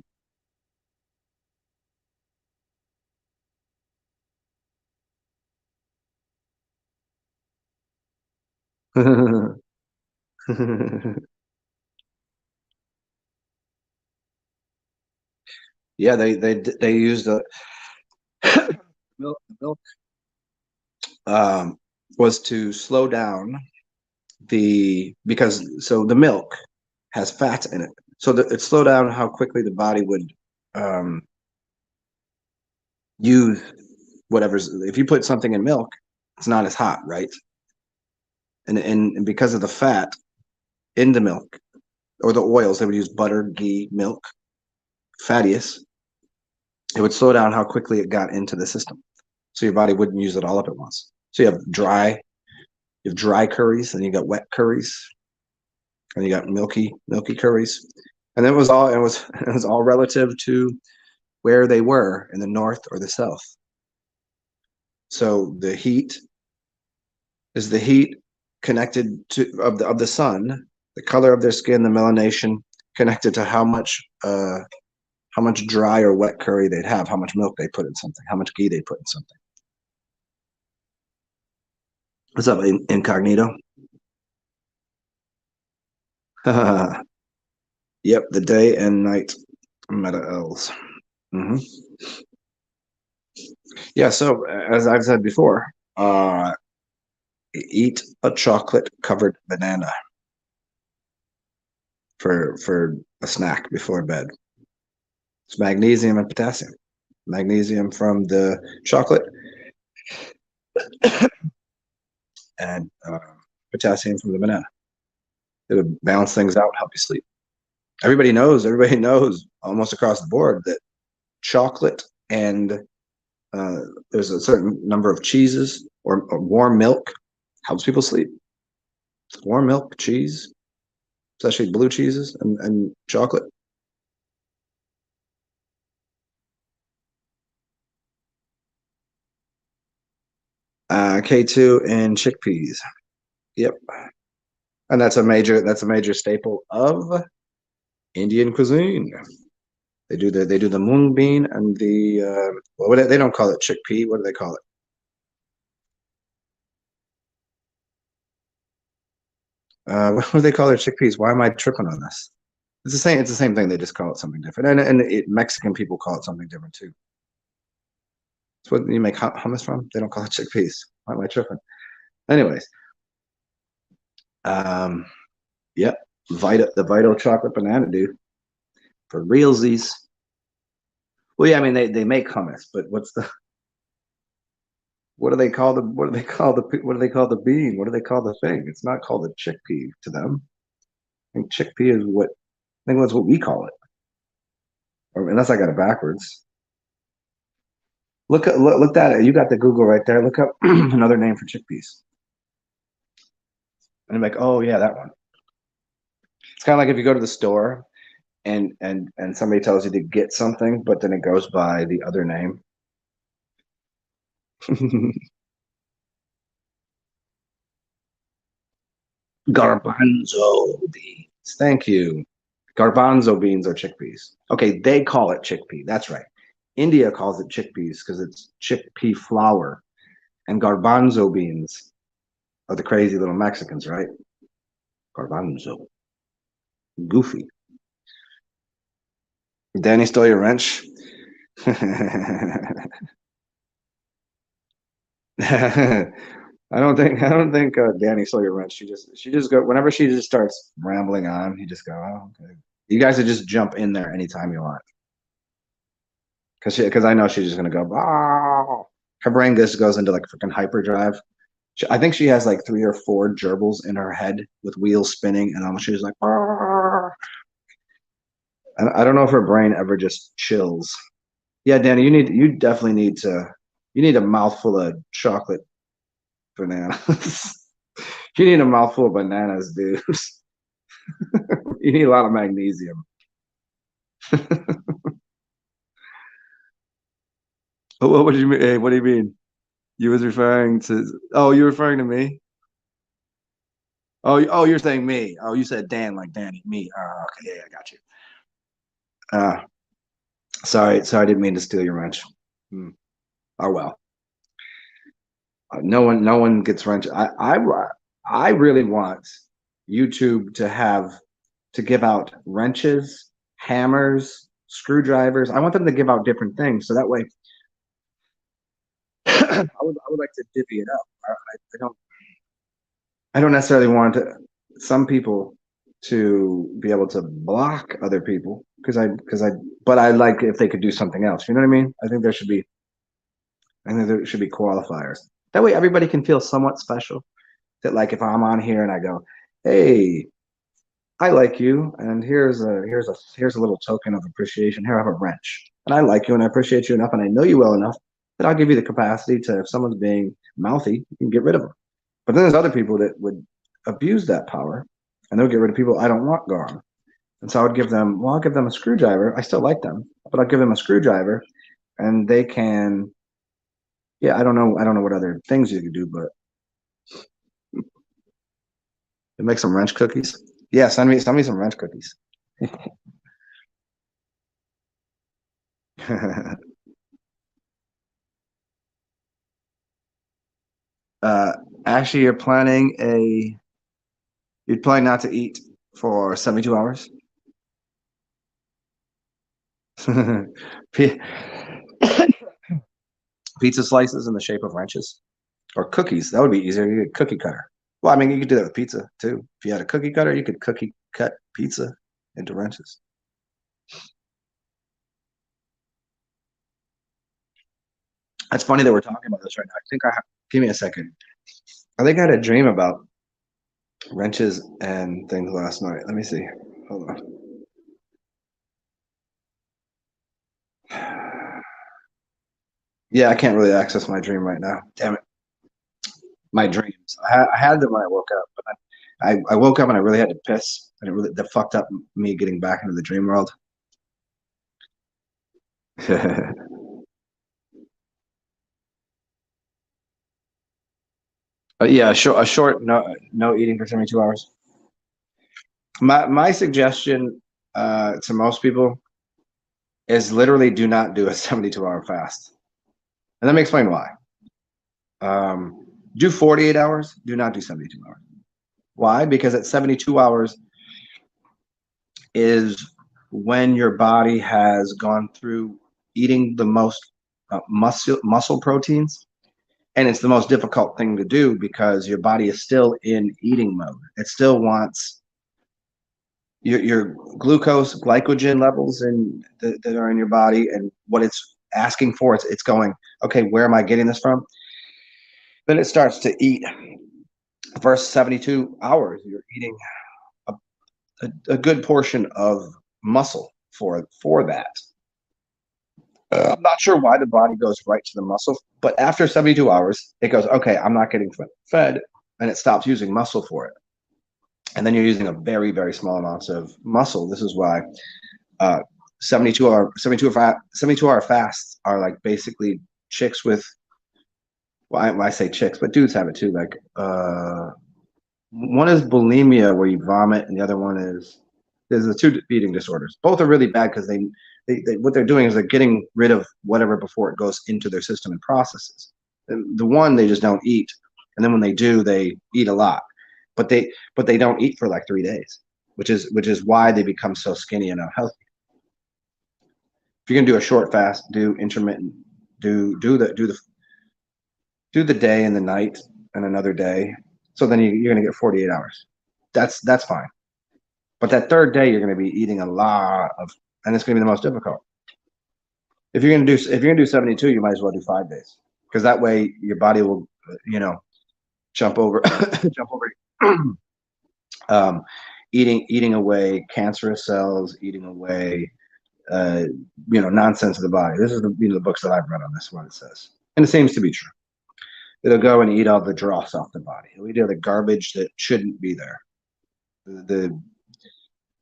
Yeah, they used the milk was to slow down because so the milk has fats in it, so that it slowed down how quickly the body would um, use whatever's. If you put something in milk, it's not as hot, right? And because of the fat in the milk or the oils, they would use butter, ghee, milk, fattiest. It would slow down how quickly it got into the system, so your body wouldn't use it all up at once. So you have dry curries, and you got wet curries, and you got milky curries, and it was all relative to where they were in the north or the south. So the heat connected to of the sun, the color of their skin, the melanation, connected to how much dry or wet curry they'd have, how much milk they put in something, how much ghee they put in something. What's up, incognito? Yep, the day and night meta L's. Mm-hmm. Yeah, so as I've said before, eat a chocolate covered banana for a snack before bed. It's magnesium and potassium. Magnesium from the chocolate and potassium from the banana. It would balance things out, help you sleep. Everybody knows almost across the board that chocolate and there's a certain number of cheeses or warm milk helps people sleep. Warm milk, cheese, especially blue cheeses and chocolate. K2 and chickpeas. Yep. And that's a major staple of Indian cuisine. They do the mung bean and the they don't call it chickpea. What do they call it? What do they call their chickpeas? Why am I tripping on this? It's the same. It's the same thing. They just call it something different. And Mexican people call it something different too. It's what you make hummus from. They don't call it chickpeas. Why am I tripping? Anyways, um, yep. The Vital chocolate banana, dude, for realsies. Well, yeah, I mean they make hummus, but what do they call the bean? What do they call the thing? It's not called a chickpea to them. I think chickpea is what I think that's what we call it. Or unless I got it backwards. Look at it. You got the Google right there. Look up another name for chickpeas. And I'm like, oh yeah, that one. It's kind of like if you go to the store and somebody tells you to get something, but then it goes by the other name. Garbanzo beans. Thank you. Garbanzo beans are chickpeas. Okay, they call it chickpea. That's right. India calls it chickpeas because it's chickpea flour. And garbanzo beans are the crazy little Mexicans, right? Garbanzo. Goofy. Danny stole your wrench. I don't think Danny stole your wrench. She just go whenever she just starts rambling on, you just go, oh, okay. You guys would just jump in there anytime you want. Because I know she's just gonna go, oh. Her brain just goes into like freaking hyperdrive. I think she has like 3 or 4 gerbils in her head with wheels spinning, and she's like, oh. I don't know if her brain ever just chills. Yeah, Danny, you definitely need a mouthful of chocolate bananas. You need a mouthful of bananas, dude. You need a lot of magnesium. What would you mean? Hey, what do you mean? You was referring to? Oh, you're referring to me? Oh, you're saying me. Oh, you said Dan like Danny. Me. Oh, okay, yeah, I got you. Uh, sorry, I didn't mean to steal your wrench. Hmm. Oh well. No one gets wrench. I really want YouTube to give out wrenches, hammers, screwdrivers. I want them to give out different things so that way I would like to divvy it up. I don't necessarily want some people to be able to block other people but I like if they could do something else. You know what I mean? I think there should be qualifiers. That way everybody can feel somewhat special. That like if I'm on here and I go, hey, I like you, and here's a little token of appreciation. Here I have a wrench, and I like you, and I appreciate you enough, and I know you well enough that I'll give you the capacity to, if someone's being mouthy, you can get rid of them. But then there's other people that would abuse that power, and they'll get rid of people I don't want gone. And so I'll give them a screwdriver. I still like them, but I'll give them a screwdriver, and they can, yeah, I don't know what other things you could do, but make some wrench cookies. Yeah, send me some wrench cookies. Uh, actually, you're planning not to eat for 72 hours. Pi- Pizza slices in the shape of wrenches or cookies. That would be easier. You get a cookie cutter. Well, I mean, you could do that with pizza too. If you had a cookie cutter, you could cookie cut pizza into wrenches. It's funny that we're talking about this right now. Give me a second. I think I had a dream about wrenches and things last night. Let me see. Hold on. Yeah, I can't really access my dream right now. Damn it. My dreams. I had them when I woke up, but I woke up and I really had to piss, and that fucked up me getting back into the dream world. Yeah, a short no eating for 72 hours. My suggestion to most people is literally do not do a 72-hour fast. And let me explain why. Do 48 hours, do not do 72 hours. Why? Because at 72 hours is when your body has gone through eating the most muscle proteins, and it's the most difficult thing to do because your body is still in eating mode. It still wants your glucose, glycogen levels that are in your body, and what it's asking for. It's going, okay, where am I getting this from? Then it starts to eat. The first 72 hours, you're eating a, a good portion of muscle for that. I'm not sure why the body goes right to the muscle, but after 72 hours, it goes, okay, I'm not getting fed, and it stops using muscle for it. And then you're using a very, very small amounts of muscle. This is why uh, 72 hour fasts are like basically chicks with, well, I say chicks, but dudes have it too. Like one is bulimia where you vomit, and the other one is there's the two eating disorders. Both are really bad because they what they're doing is they're getting rid of whatever before it goes into their system and processes. And the one they just don't eat, and then when they do, they eat a lot, but they don't eat for like 3 days, which is why they become so skinny and unhealthy. If you're gonna do a short fast, do intermittent, do the day and the night and another day. So then you're gonna get 48 hours. That's fine. But that third day, you're gonna be eating a lot of, and it's gonna be the most difficult. If you're gonna do 72, you might as well do 5 days because that way your body will, jump over jump over um, eating away cancerous cells, eating away nonsense of the body. This is the books that I've read on this one. It says, and it seems to be true. It'll go and eat all the dross off the body. It'll eat all the garbage that shouldn't be there.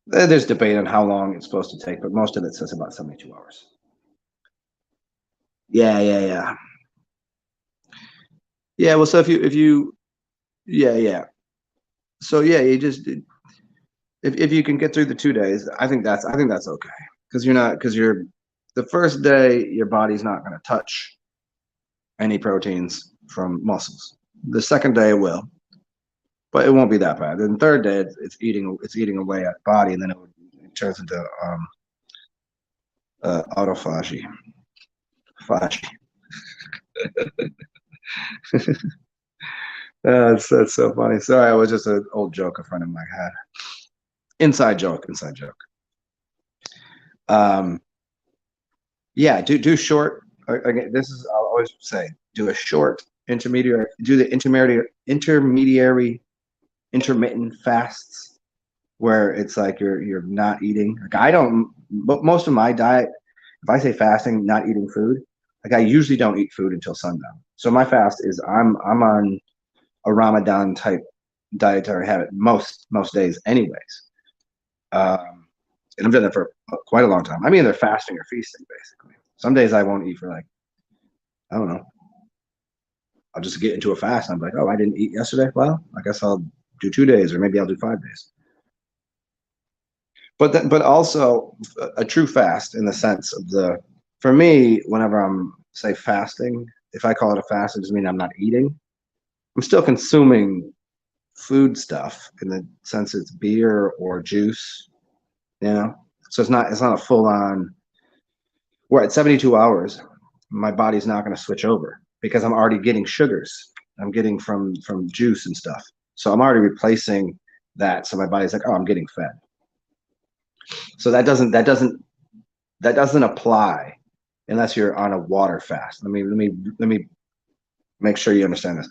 There's debate on how long it's supposed to take, but most of it says about 72 hours. Yeah, yeah, yeah. Yeah, well, so if you yeah, yeah. So yeah, you just if you can get through the 2 days, I think that's okay. Because you're the first day your body's not going to touch any proteins from muscles. The second day it will, but it won't be that bad. Then the third day it's eating away at body, and then it turns into autophagy. Phagy. That's so funny. Sorry, it was just an old joke a friend of mine had. Inside joke, inside joke. Um, yeah, do short. Again, this is I'll always say do a short intermediary. Do the intermediary intermittent fasts where it's like you're not eating. Like I don't. But most of my diet, if I say fasting, not eating food, like I usually don't eat food until sundown. So my fast is I'm on a Ramadan type dietary habit most days, anyways. And I've done that for quite a long time. I mean, they're fasting or feasting, basically. Some days I won't eat for like, I don't know. I'll just get into a fast. And I'm like, oh, I didn't eat yesterday. Well, I guess I'll do 2 days, or maybe I'll do 5 days. but also a true fast in the sense of for me, whenever I'm say fasting, if I call it a fast, it doesn't mean I'm not eating. I'm still consuming food stuff in the sense it's beer or juice, you know. So it's not a full on. We're at 72 hours. My body's not going to switch over because I'm already getting sugars. I'm getting from juice and stuff. So I'm already replacing that. So my body's like, oh, I'm getting fed. So that doesn't apply unless you're on a water fast. Let me make sure you understand this.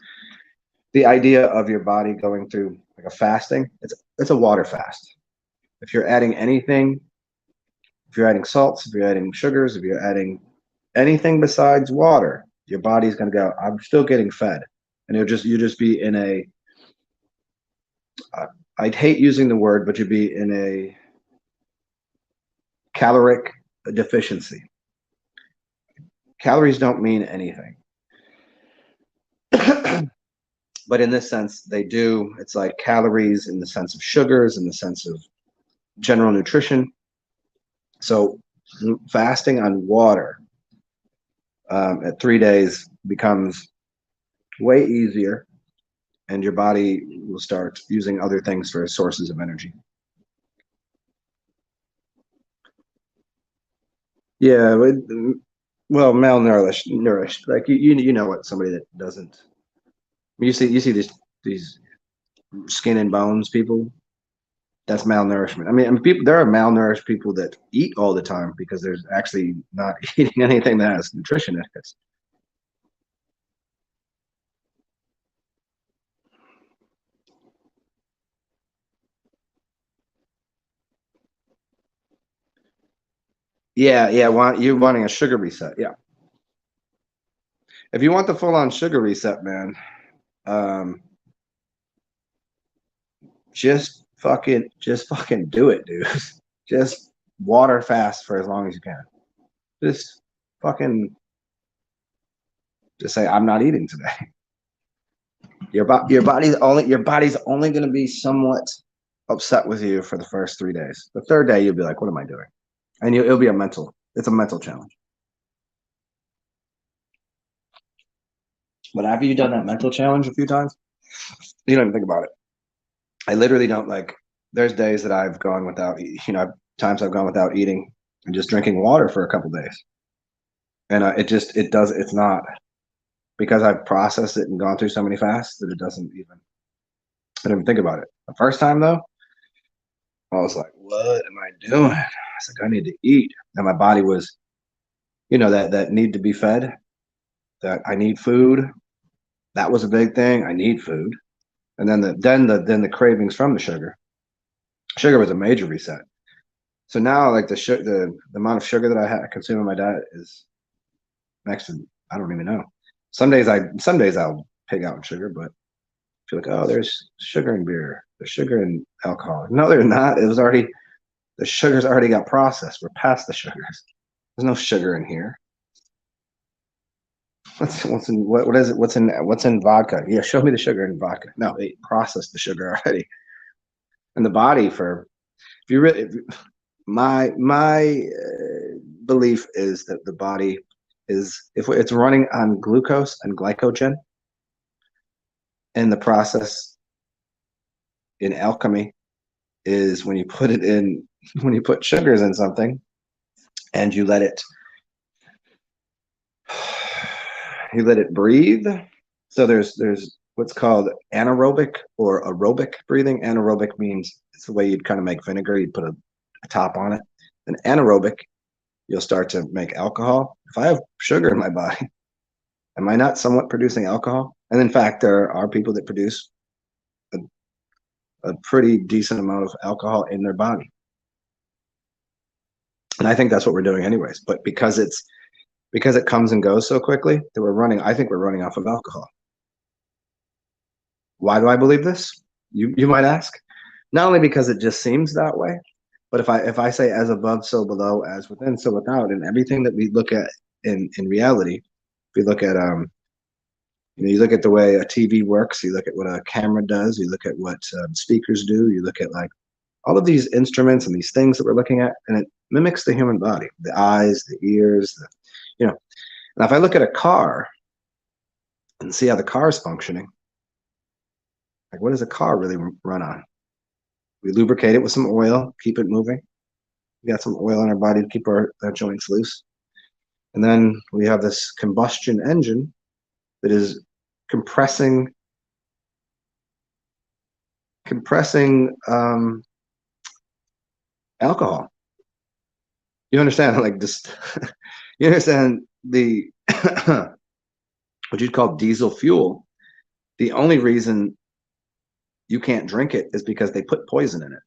The idea of your body going through like a fasting, it's a water fast. If you're adding anything, if you're adding salts, if you're adding sugars, if you're adding anything besides water, your body's going to go, I'm still getting fed. And you just be in a I'd hate using the word, but you'd be in a caloric deficiency. Calories don't mean anything. But in this sense, they do. It's like calories in the sense of sugars, in the sense of general nutrition. So fasting on water at 3 days becomes way easier, and your body will start using other things for sources of energy. Yeah, well, malnourished. Like you know what somebody that doesn't. You see these skin and bones people. That's malnourishment. I mean, people. There are malnourished people that eat all the time because there's actually not eating anything that has nutrition in it. Yeah, yeah. You're wanting a sugar reset? Yeah. If you want the full on sugar reset, man, um, just fucking do it, dude. Just water fast for as long as you can. Just fucking just say I'm not eating today. Your body's only going to be somewhat upset with you for the first 3 days. The third day you'll be like, what am I doing? And it'll be it's a mental challenge. But after you've done that mental challenge a few times, you don't even think about it. I literally don't like. There's days that I've gone without, times I've gone without eating and just drinking water for a couple days, and it's not because I've processed it and gone through so many fasts that it doesn't even. I don't even think about it. The first time though, I was like, "What am I doing?" I was like, "I need to eat," and my body was, that need to be fed. That I need food. That was a big thing. I need food, and then the cravings from the sugar. Sugar was a major reset. So now, like the amount of sugar that I consume in my diet is next to I don't even know. Some days I'll pig out on sugar, but I feel like there's sugar in beer, there's sugar in alcohol. No, there's not. The sugars already got processed. We're past the sugars. There's no sugar in here. What's in what is it? What's in vodka? Yeah, show me the sugar in vodka. No, they processed the sugar already. And the body for if you really if, my belief is that the body is if it's running on glucose and glycogen, and the process in alchemy is when you put sugars in something and you let it breathe. So there's what's called anaerobic or aerobic breathing. Anaerobic means it's the way you'd kind of make vinegar. You'd put a top on it. And anaerobic, you'll start to make alcohol. If I have sugar in my body, am I not somewhat producing alcohol? And in fact, there are people that produce a, a pretty decent amount of alcohol in their body. And I think that's what we're doing anyways. But because it comes and goes so quickly that I think we're running off of alcohol. Why do I believe this? You might ask. Not only because it just seems that way, but if I say as above, so below, as within, so without, and everything that we look at in reality, if we look at you look at the way a TV works, you look at what a camera does, you look at what speakers do, you look at like all of these instruments and these things that we're looking at, and it mimics the human body, the eyes, the ears, and if I look at a car and see how the car is functioning, like what does a car really run on? We lubricate it with some oil, keep it moving. We got some oil in our body to keep our joints loose. And then we have this combustion engine that is compressing alcohol. You understand, like this, you understand the what you'd call diesel fuel. The only reason you can't drink it is because they put poison in it.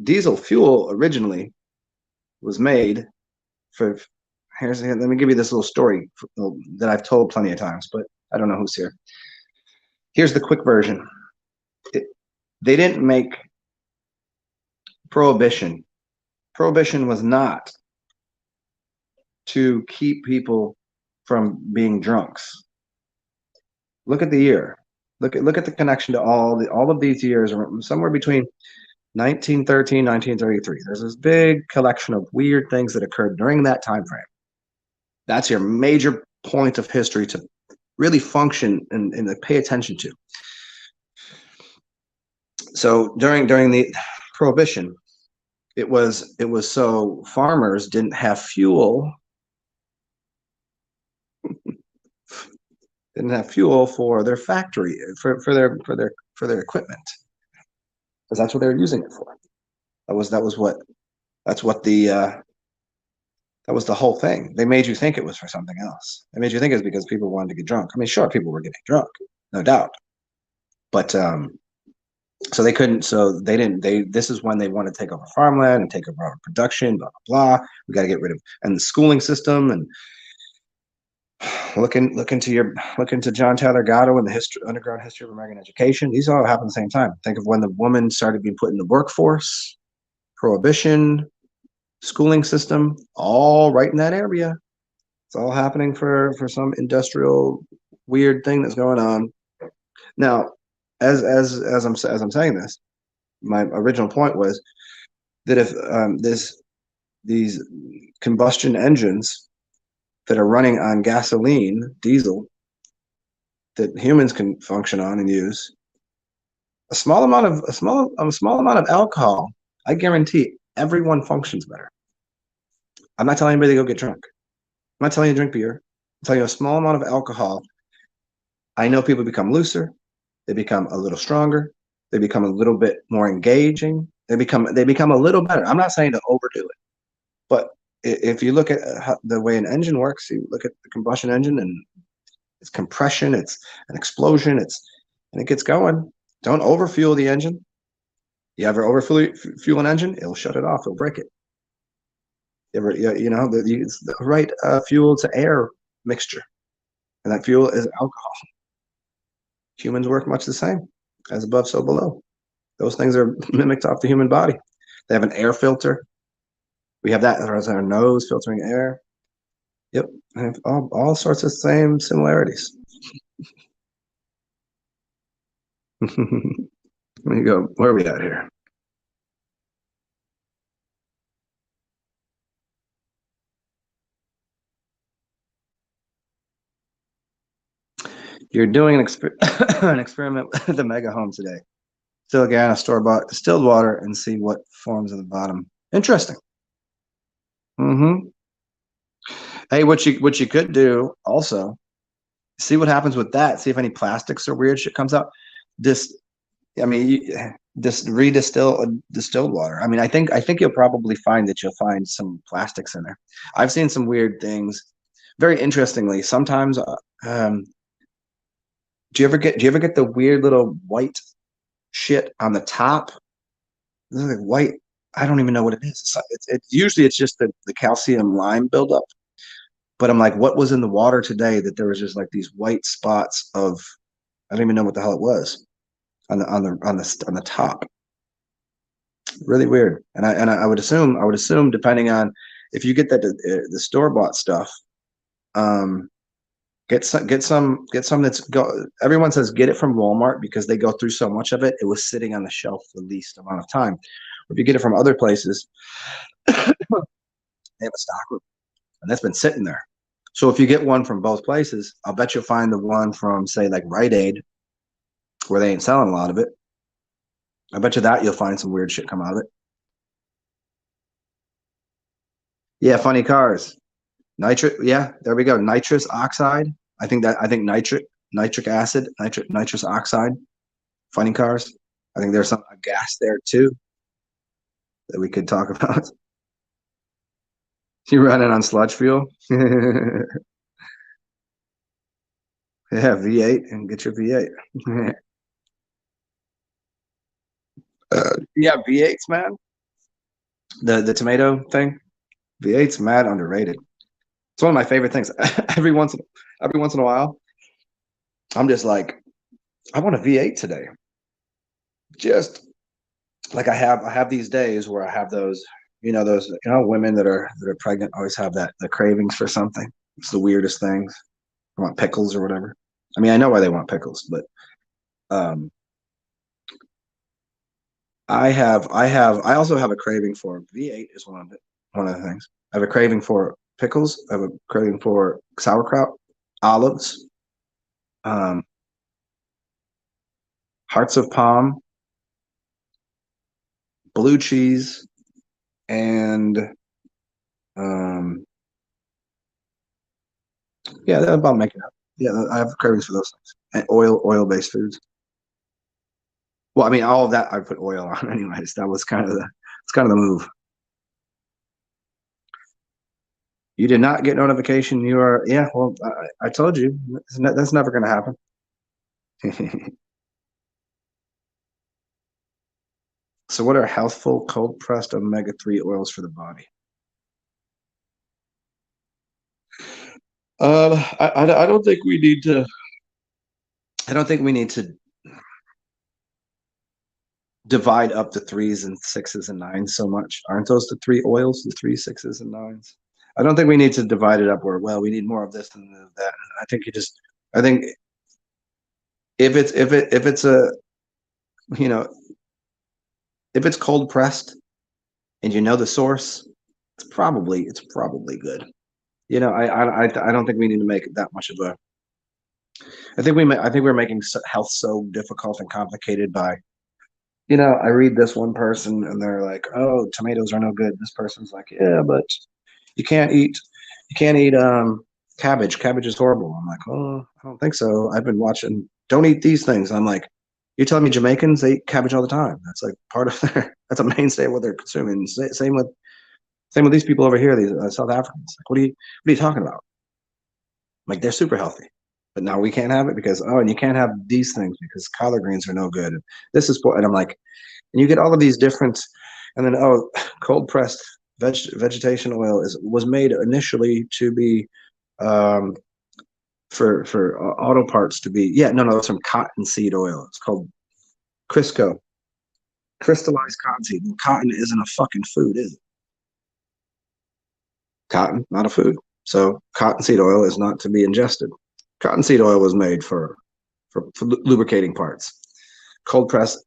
Diesel fuel originally was made for, let me give you this little story that I've told plenty of times, but I don't know who's here. Here's the quick version. They didn't make prohibition. Prohibition was not to keep people from being drunks. Look at the year. Look at the connection to all of these years, somewhere between 1913, 1933. There's this big collection of weird things that occurred during that time frame. That's your major point of history to really function and pay attention to. So during the Prohibition, it was so farmers didn't have fuel. Didn't have fuel for their factory, for their equipment, because that's what they were using it for. That was the whole thing. They made you think it was for something else. They made you think it was because people wanted to get drunk. I mean, sure, people were getting drunk, no doubt, but so they couldn't. So they didn't. This is when they want to take over farmland and take over our production. Blah blah blah. We got to get rid of and the schooling system and. Look into John Taylor Gatto and the underground history of American education. These all happen at the same time. Think of when the woman started being put in the workforce, Prohibition, schooling system, all right in that area. It's all happening for some industrial weird thing that's going on. Now, as I'm saying this, my original point was that if these combustion engines that are running on gasoline, diesel, that humans can function on and use, a small amount of alcohol, I guarantee everyone functions better. I'm not telling anybody to go get drunk. I'm not telling you to drink beer. I'm telling you a small amount of alcohol. I know people become looser. They become a little stronger. They become a little bit more engaging. They become a little better. I'm not saying to overdo it, but if you look at the way an engine works, you look at the combustion engine and it's compression, it's an explosion, and it gets going. Don't overfuel the engine. You ever overfuel an engine, it'll shut it off. It'll break it. It's the right fuel to air mixture, and that fuel is alcohol. Humans work much the same, as above, so below. Those things are mimicked off the human body. They have an air filter. We have that as our nose filtering air. Yep, and all sorts of same similarities. Let me go. Where are we at here? You're doing an experiment with the mega home today. Still again, a store-bought distilled water and see what forms at the bottom. Interesting. Hey, what you could do also, see what happens with that. See if any plastics or weird shit comes out. Just redistill distilled water. I mean, I think you'll probably find that you'll find some plastics in there. I've seen some weird things. Very interestingly, sometimes, do you ever get the weird little white shit on the top? It's like white. I don't even know what it is. It's usually just the calcium lime buildup. But I'm like, what was in the water today that there was just like these white spots of, I don't even know what the hell it was on the top. Really weird. And I would assume depending on if you get the store-bought stuff, get some everyone says get it from Walmart because they go through so much of it. It was sitting on the shelf the least amount of time. If you get it from other places, they have a stock room, and that's been sitting there. So if you get one from both places, I'll bet you'll find the one from, say, like Rite Aid, where they ain't selling a lot of it. I bet you that you'll find some weird shit come out of it. Yeah, funny cars. Nitric, yeah, there we go. Nitrous oxide. I think nitric acid, nitrous oxide, funny cars. I think there's some a gas there too that we could talk about. You running on sludge fuel? Yeah, V8 and get your V8. Yeah, V8s, man. The tomato thing. V8's mad underrated. It's one of my favorite things. Every once in a while, I'm just like, I want a V8 today. Just like I have these days where I have those, those, women that are pregnant always have that the cravings for something. It's the weirdest things. I want pickles or whatever. I mean, I know why they want pickles, but um, I also have a craving for V8 is one of the things. I have a craving for pickles. I have a craving for sauerkraut, olives, um, hearts of palm, blue cheese, and um, yeah, that's about making it up. Yeah, I have cravings for those things. And oil-based foods. Well, I mean, all of that I put oil on anyways. That was it's kind of the move. You did not get notification. You are, yeah, well, I told you that's never going to happen. So, what are healthful cold pressed omega-3 oils for the body? I don't think we need to. I don't think we need to divide up the threes and sixes and nines so much. Aren't those the three oils, the three, sixes, and nines? I don't think we need to divide it up where, well, we need more of this and that. I think I think if it's a, you know, if it's cold pressed and you know the source, it's probably good. I don't think we need to make that much of a. I think we're making health so difficult and complicated by. I read this one person and they're like, "Oh, tomatoes are no good." This person's like, "Yeah, but you can't eat cabbage. Cabbage is horrible." I'm like, "Oh, I don't think so. I've been watching. Don't eat these things." I'm like, "You're telling me Jamaicans they eat cabbage all the time? That's like part of their. That's a mainstay of what they're consuming. Same with these people over here, these South Africans. Like, what are you talking about? Like they're super healthy, but now we can't have it because and you can't have these things because collard greens are no good. And this is and I'm like, and you get all of these different, and then cold pressed vegetation oil was made initially to be um, for auto parts to be no it's from cottonseed oil. It's called Crisco, crystallized cottonseed. Cotton isn't a fucking food, is it? Cotton, not a food. So cottonseed oil is not to be ingested. Cottonseed oil was made for lubricating parts. Cold pressed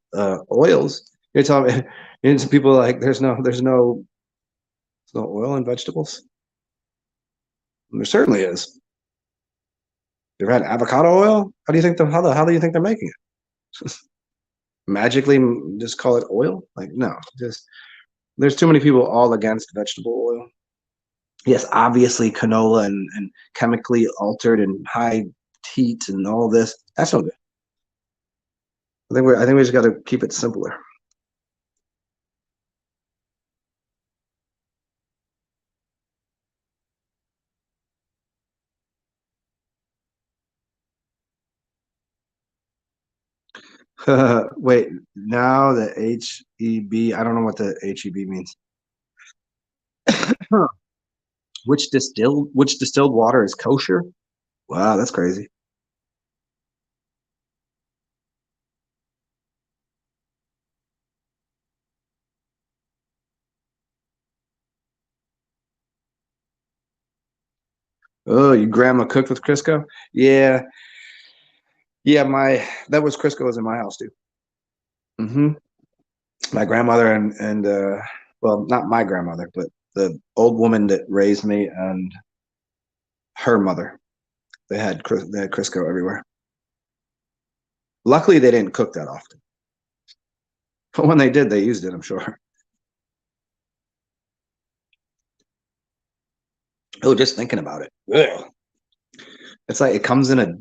oils. You're telling me people like there's no oil in vegetables. And there certainly is. You ever had avocado oil? How do you think they're making it? Magically, just call it oil? Like no, just there's too many people all against vegetable oil. Yes, obviously canola and chemically altered and high heat and all this. That's no good. I think we just got to keep it simpler. Wait, now the HEB, I don't know what the HEB means. Huh. Which distilled water is kosher? Wow, that's crazy. Oh, your grandma cooked with Crisco? Yeah, yeah. My that was Crisco was in my house too. Hmm. My grandmother and well, not my grandmother, but the old woman that raised me and her mother, they had Crisco everywhere. Luckily, they didn't cook that often, but when they did, they used it, I'm sure. Oh, just thinking about it. Ugh. It's like it comes in a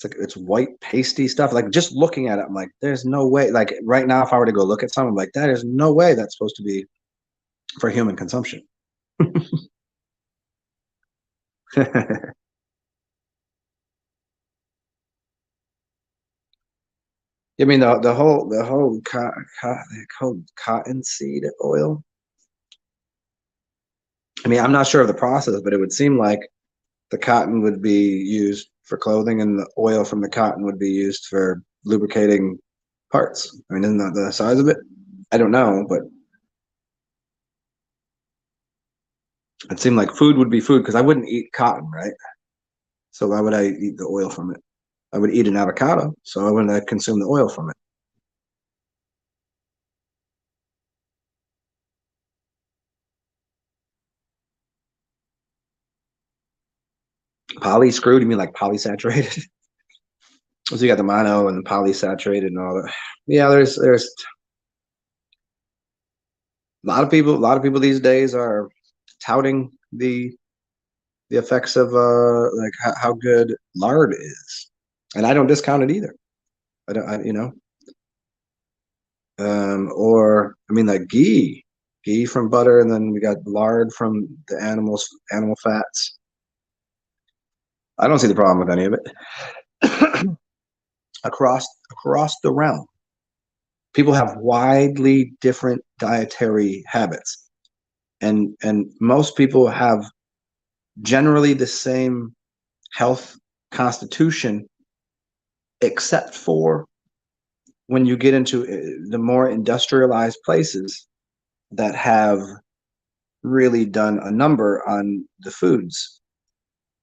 it's white pasty stuff. Like just looking at it, I'm like, there's no way. Like right now, if I were to go look at something, I'm like, that is no way that's supposed to be for human consumption. I mean the whole cottonseed oil. I mean, I'm not sure of the process, but it would seem like the cotton would be used for clothing, and the oil from the cotton would be used for lubricating parts. I mean, isn't that the size of it? I don't know, but it seemed like food would be food because I wouldn't eat cotton, right? So why would I eat the oil from it? I would eat an avocado, so I wouldn't consume the oil from it. Poly screwed, you mean like polysaturated? So you got the mono and the polysaturated and all that. Yeah, there's a lot of people these days are touting the effects of like how good lard is, and I don't discount it either. I don't, or I mean like ghee from butter, and then we got lard from the animal fats. I don't see the problem with any of it. Across the realm, people have widely different dietary habits, and most people have generally the same health constitution, except for when you get into the more industrialized places that have really done a number on the foods.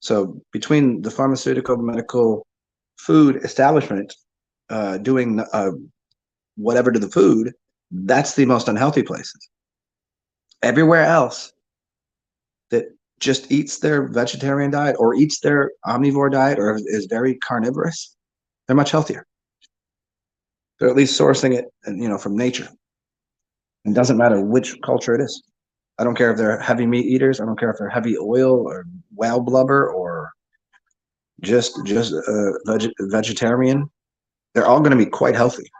So between the pharmaceutical, medical, food establishment doing whatever to the food, that's the most unhealthy places. Everywhere else that just eats their vegetarian diet or eats their omnivore diet or is very carnivorous, they're much healthier. They're at least sourcing it, from nature. It doesn't matter which culture it is. I don't care if they're heavy meat eaters. I don't care if they're heavy oil or whale blubber or just vegetarian. They're all going to be quite healthy.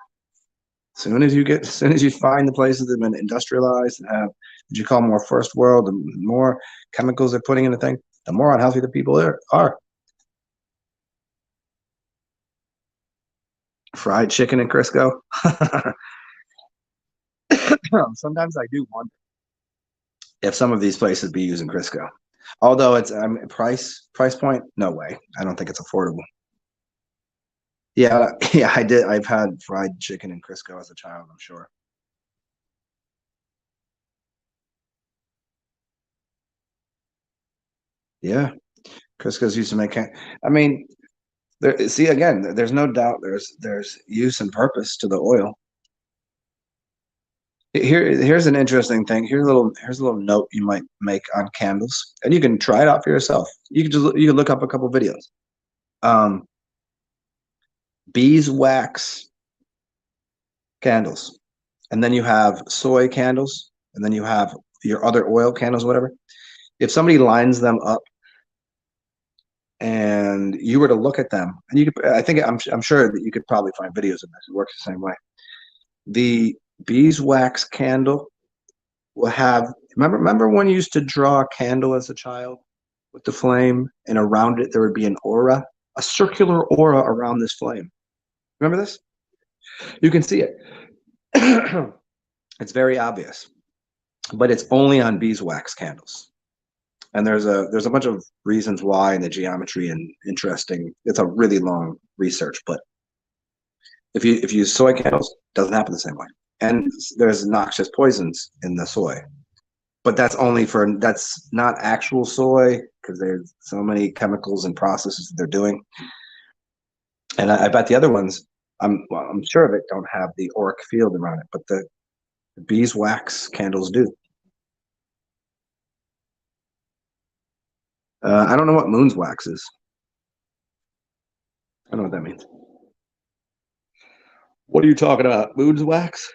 As soon as you find the places that have been industrialized and have what you call more first world, the more chemicals they're putting in the thing, the more unhealthy the people are. Fried chicken and Crisco. Sometimes I do wonder if some of these places be using Crisco. Although it's price point, no way. I don't think it's affordable. Yeah, yeah, I did. I've had fried chicken and Crisco as a child, I'm sure. Yeah, Crisco's used to make. I mean, see again. There's no doubt. There's use and purpose to the oil. Here's an interesting thing. Here's a little note you might make on candles, and you can try it out for yourself. You can look up a couple videos. Um, beeswax candles, and then you have soy candles, and then you have your other oil candles, whatever. If somebody lines them up and you were to look at them, and you could, I think I'm sure that you could probably find videos of this. It works the same way. The beeswax candle will have. Remember when you used to draw a candle as a child with the flame, and around it there would be an aura, a circular aura around this flame. Remember this? You can see it. It's very obvious, but it's only on beeswax candles. And there's a bunch of reasons why in the geometry and interesting. It's a really long research, but if you use soy candles, it doesn't happen the same way. And there's noxious poisons in the soy, but that's not actual soy because there's so many chemicals and processes that they're doing. And I bet the other ones, I'm sure of it, don't have the auric field around it, but Beeswax candles do. I don't know what moon's wax is. I don't know what that means. What are you talking about? Moon's wax?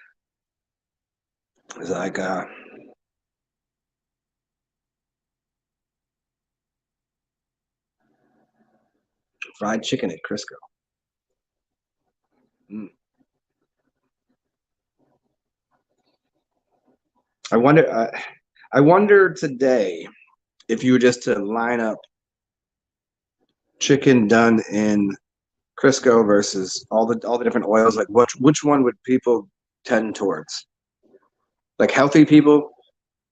It's like fried chicken at Crisco. Mm. I wonder. I wonder today if you were just to line up chicken done in Crisco versus all the different oils, like which one would people tend towards? Like healthy people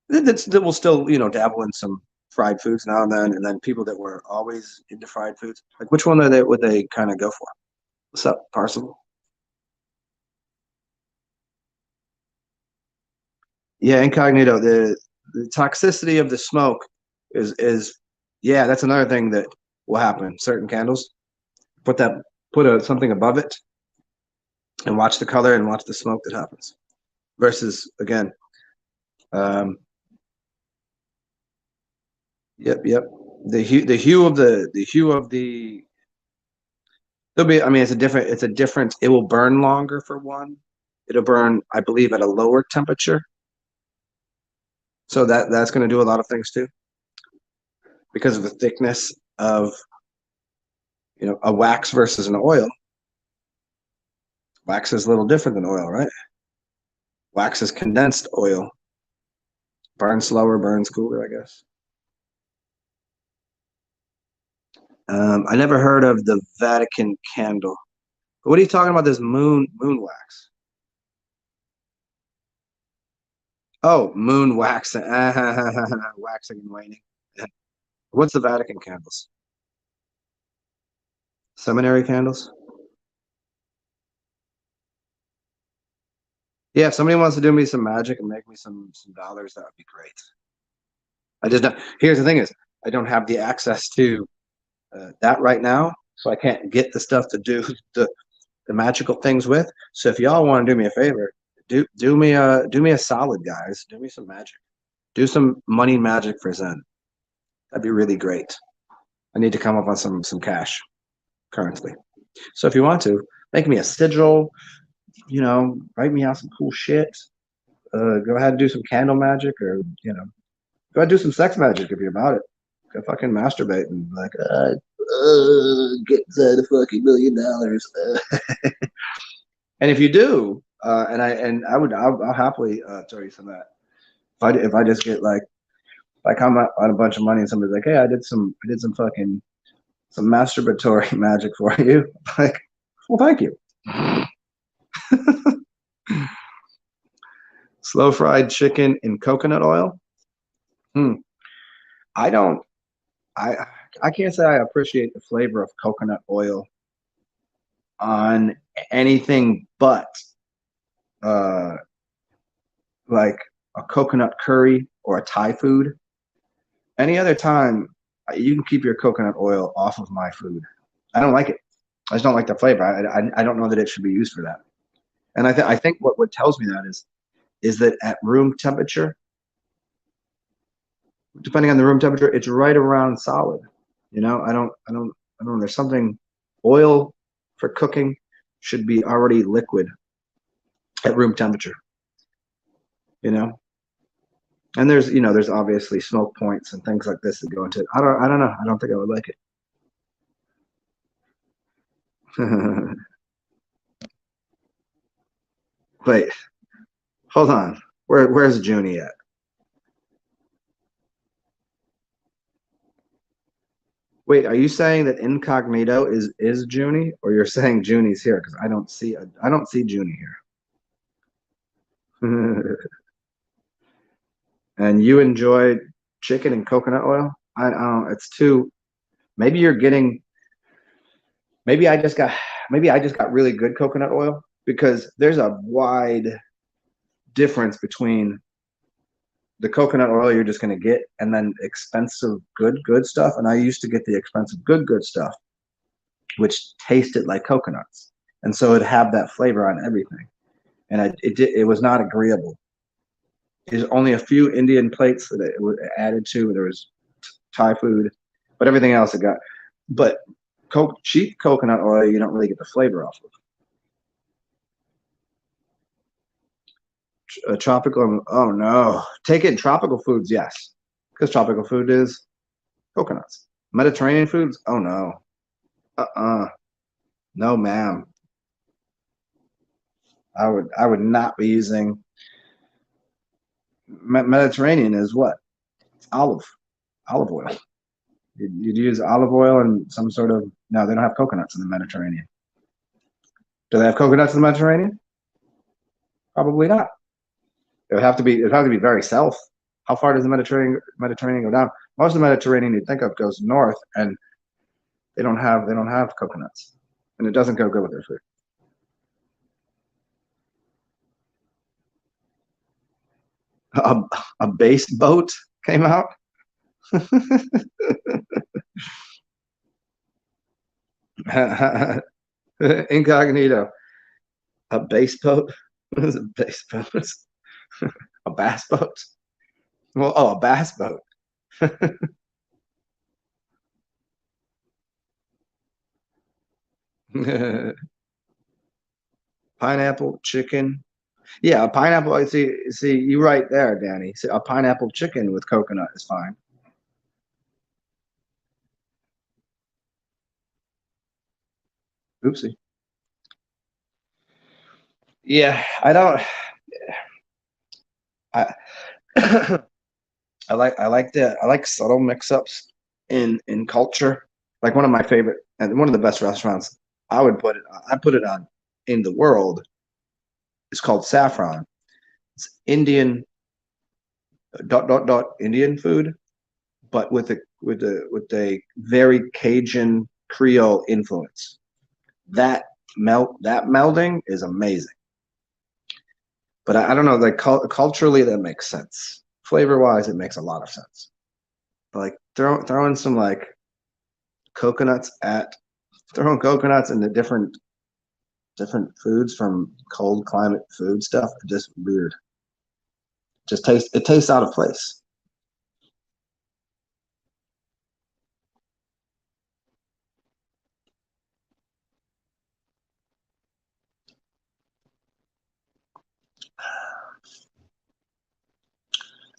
that will still dabble in some fried foods now and then people that were always into fried foods. Like which one would they kind of go for? What's up, Parsible? Yeah, incognito. The toxicity of the smoke is yeah, that's another thing that will happen. Certain candles, put that put something above it and watch the color and watch the smoke that happens. Versus again, um, yep. The hue of the there'll be. I mean, it's a different. It will burn longer for one. It'll burn, I believe, at a lower temperature. So that's going to do a lot of things too because of the thickness of a wax versus an oil. Wax is a little different than oil, right? Wax is condensed oil. Burns slower, burns cooler, I guess. I never heard of the Vatican candle. What are you talking about? This moon wax? Oh, moon wax, waxing and waning. What's the Vatican candles? Seminary candles? Yeah, if somebody wants to do me some magic and make me some dollars, that would be great. I just don't. Here's the thing: is I don't have the access to that right now, so I can't get the stuff to do the magical things with. So if y'all want to do me a favor, do me a solid, guys. Do me some magic. Do some money magic for Zen. That'd be really great. I need to come up on some cash currently. So if you want to make me a sigil, write me out some cool shit. Go ahead and do some candle magic, or go ahead and do some sex magic if you're about it. Go fucking masturbate and like, get the fucking $1 million. And if you do, I'll happily throw you some of that. If I just get like I'm on a bunch of money and somebody's like, hey, I did some fucking some masturbatory magic for you. Like, well, thank you. Slow fried chicken in coconut oil. Hmm. I don't. I I can't say I appreciate the flavor of coconut oil on anything but uh like a coconut curry or a Thai food. Any other time, you can keep your coconut oil off of my food. I don't like it. I just don't like the flavor. I don't know that it should be used for that. And I think what tells me that is that at room temperature, depending on the room temperature, it's right around solid. I don't. There's something oil for cooking should be already liquid at room temperature. You know, and there's obviously smoke points and things like this that go into it. I don't know. I don't think I would like it. Wait, hold on. Where's Junie at? Wait, are you saying that incognito is Junie, or you're saying Junie's here? Because I don't see Junie here. And you enjoy chicken and coconut oil? I don't. It's too. Maybe you're getting. Maybe I just got. Maybe I just got really good coconut oil because there's a wide difference between the coconut oil you're just going to get and then expensive good stuff. And I used to get the expensive good stuff, which tasted like coconuts, and so it'd have that flavor on everything, and it was not agreeable. There's only a few Indian plates that it was added to. There was Thai food, but everything else it got. But cheap coconut oil, you don't really get the flavor off of. Tropical, oh no. Take it in tropical foods, yes, because tropical food is coconuts. Mediterranean foods, oh no. No, ma'am. I would not be using Mediterranean is what? Olive olive oil. You'd use olive oil and some sort of no, they don't have coconuts in the Mediterranean. Do they have coconuts in the Mediterranean? Probably not. It would have to be very south. How far does the Mediterranean go down? Most of the Mediterranean you think of goes north, and they don't have coconuts, and it doesn't go good with their food. A, a base boat came out. Incognito. A base boat. What is a base boat? A bass boat. Well, oh, a bass boat. Pineapple chicken. Yeah, a pineapple. I see you right there, Danny. See, a pineapple chicken with coconut is fine. Oopsie. Yeah, I don't. I I like subtle mix-ups in culture. Like one of my favorite and one of the best restaurants I put it on in the world is called Saffron. It's Indian dot dot dot Indian food, but with a very Cajun Creole influence. That melding is amazing. But I don't know, like culturally that makes sense. Flavor wise, it makes a lot of sense. Like throwing some like coconuts at throwing coconuts into different foods from cold climate food stuff, just weird. Just tastes out of place.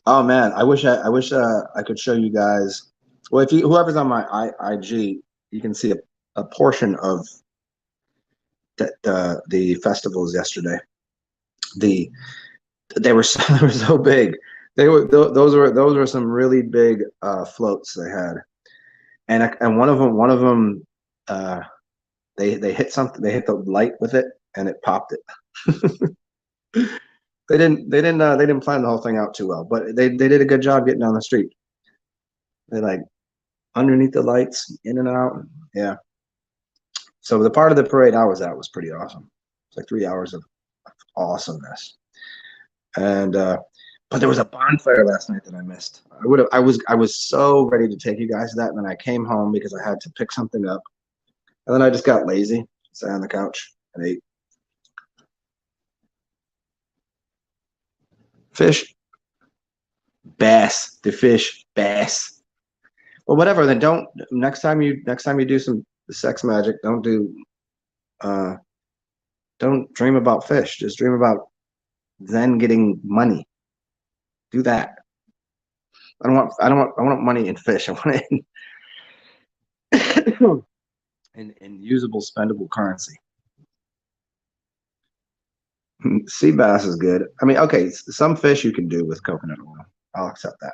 Oh man, I wish I could show you guys. Well, if you whoever's on my IG, you can see a portion of the festivals yesterday. The they were so, they were so big. Those were some really big floats they had, and one of them uh, they hit something. They hit the light with it, and it popped it. They didn't plan the whole thing out too well, but they did a good job getting down the street. They like underneath the lights, in and out. Yeah. So the part of the parade I was at was pretty awesome. It's like 3 hours of awesomeness. And but there was a bonfire last night that I missed. I was so ready to take you guys to that, and then I came home because I had to pick something up, and then I just got lazy, sat on the couch and ate fish, bass, the fish, bass. Well, whatever. Then don't next time you do some sex magic, uh don't dream about fish. Just dream about then getting money. Do that. I want money in fish. I want it in usable, spendable currency. Sea bass is good. I mean, okay, some fish you can do with coconut oil. I'll accept that.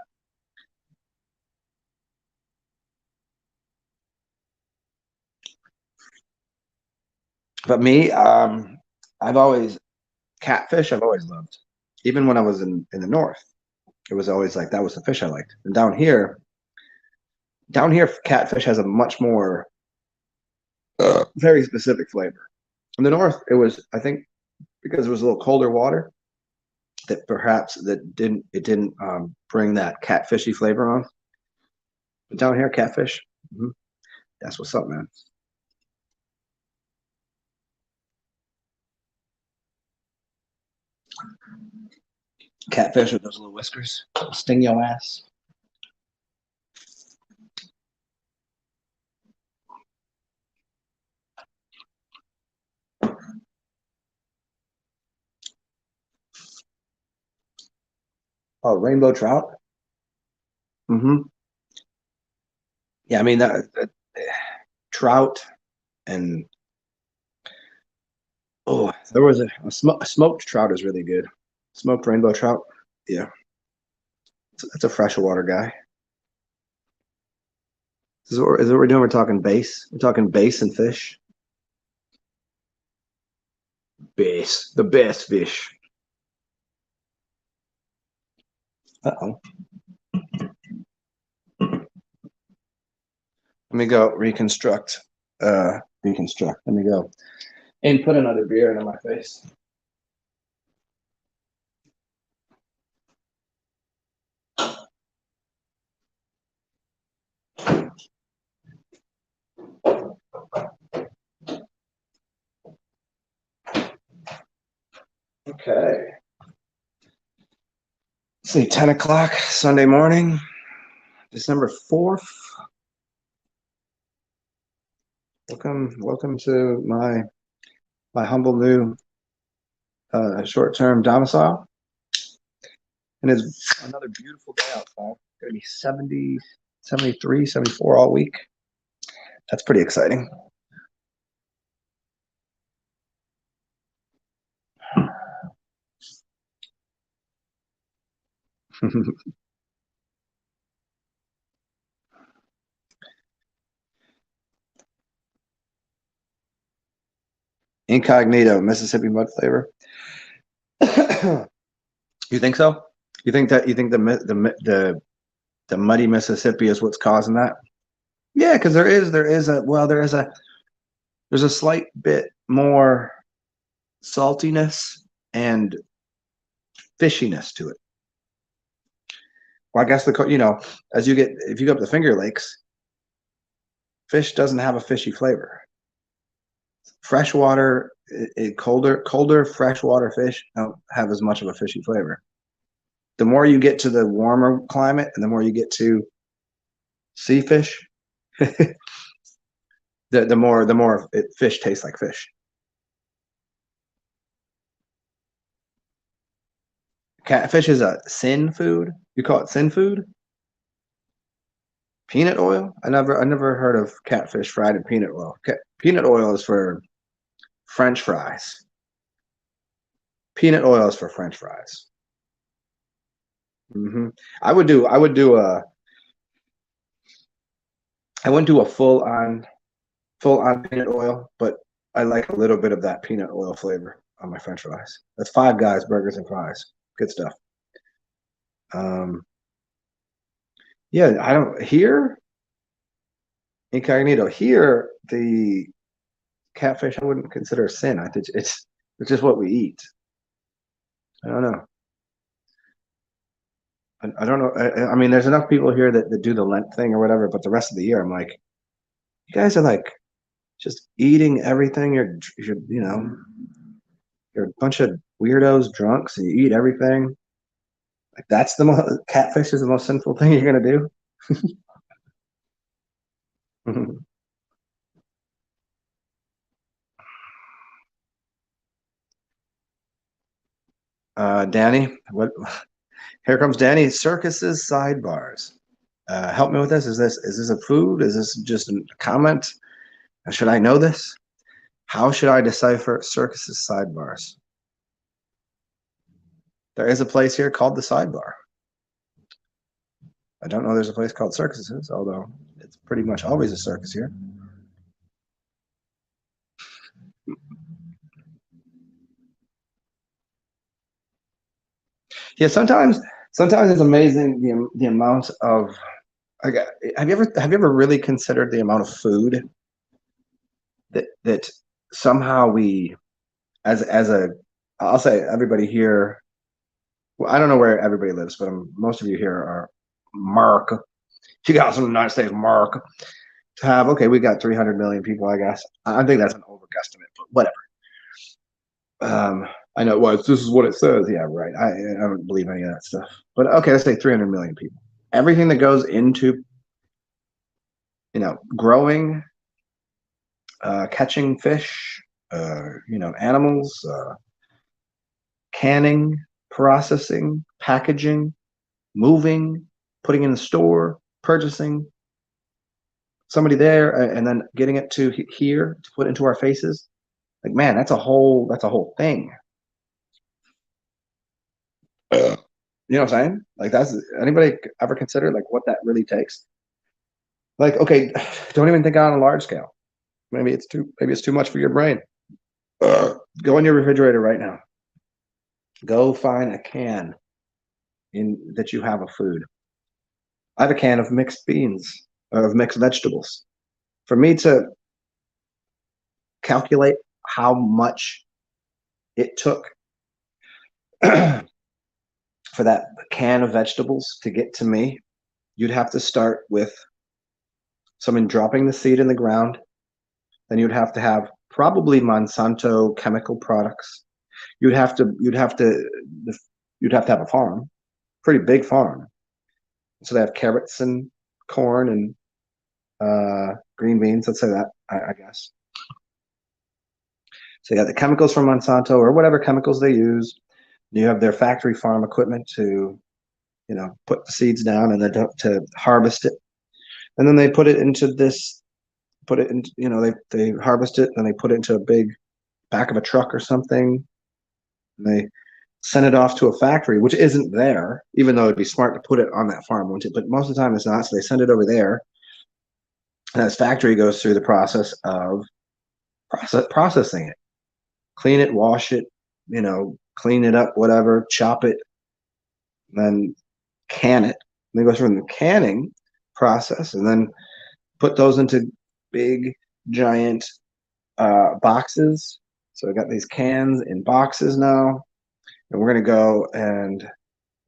But me, I've always catfish. I've always loved. Even when I was in the north, it was always like that was the fish I liked. And down here, catfish has a much more very specific flavor. In the north, it was I think because it was a little colder water that perhaps that didn't bring that catfishy flavor on. But down here, catfish, mhm, that's what's up, man. Catfish with those little whiskers. Sting your ass. Oh, rainbow trout. Mm-hmm. Yeah, I mean that trout and oh, there was a smoked trout is really good. Smoked rainbow trout. Yeah, that's a freshwater guy. Is what we're doing. We're talking base. We're talking base and fish. Base, the best fish. Uh-oh. Let me go reconstruct. Reconstruct. Let me go and put another beer into my face. Okay. Let's see, 10 o'clock Sunday morning, December 4th. Welcome to my humble new short-term domicile. And it's another beautiful day outside. It's going to be 70, 73, 74 all week. That's pretty exciting. Incognito, Mississippi mud flavor. You think so? You think the muddy Mississippi is what's causing that? Yeah, because there's a slight bit more saltiness and fishiness to it. Well, I guess as if you go up the Finger Lakes, fish doesn't have a fishy flavor. Freshwater, colder freshwater fish don't have as much of a fishy flavor. The more you get to the warmer climate and the more you get to sea fish, the more fish tastes like fish. Catfish is a sin food. You call it sin food? Peanut oil? I never heard of catfish fried in peanut oil. Peanut oil is for French fries. Peanut oil is for French fries. Hmm. I would do a I wouldn't do a full on peanut oil, but I like a little bit of that peanut oil flavor on my French fries. That's Five Guys burgers and fries. Good stuff. Um, yeah, I don't here incognito here the catfish I wouldn't consider a sin. I think it's just what we eat. I don't know. I don't know. I mean, there's enough people here that do the Lent thing or whatever, but the rest of the year, I'm like, you guys are like just eating everything. You're a bunch of weirdos, drunks, and you eat everything. Like that's the most catfish is the most sinful thing you're gonna do. Danny, what? Here comes Danny. Circuses sidebars. Help me with this. Is this a food? Is this just a comment? Should I know this? How should I decipher circuses sidebars? There is a place here called the Sidebar. I don't know there's a place called Circuses, although it's pretty much always a circus here. Yeah, sometimes it's amazing the amount of. Have you ever really considered the amount of food that somehow we as a I'll say everybody here. Well, I don't know where everybody lives, but most of you here are Mark. You guys in the United States, Mark. To have okay, we got 300 million people. I guess I think that's an overestimate, but whatever. I know. Well, this is what it says. Yeah, right. I don't believe any of that stuff. But okay, let's say 300 million people. Everything that goes into, growing, catching fish, animals, canning, processing, packaging, moving, putting in the store, purchasing, somebody there, and then getting it to here to put into our faces. Like, man, that's a whole thing. You know what I'm saying? Like, that's anybody ever consider like what that really takes? Like, okay, don't even think on a large scale. Maybe it's too much for your brain. Go in your refrigerator right now. Go find a can in that you have of food. I have a can of mixed beans or of mixed vegetables. For me to calculate how much it took for that can of vegetables to get to me, you'd have to start with someone dropping the seed in the ground. Then you'd have to have probably Monsanto chemical products. You'd have to have a farm, pretty big farm. So they have carrots and corn and green beans. Let's say that, I guess. So you got the chemicals from Monsanto or whatever chemicals they use. You have their factory farm equipment to, put the seeds down and then to harvest it. And then they put it into this, put it in, they harvest it and they put it into a big back of a truck or something. And they send it off to a factory, which isn't there, even though it'd be smart to put it on that farm, wouldn't it? But most of the time it's not. So they send it over there. And this factory goes through the process of processing it, clean it, wash it, clean it up, whatever, chop it, then can it. And they go through the canning process and then put those into big, giant boxes. So we got these cans in boxes now, and we're going to go and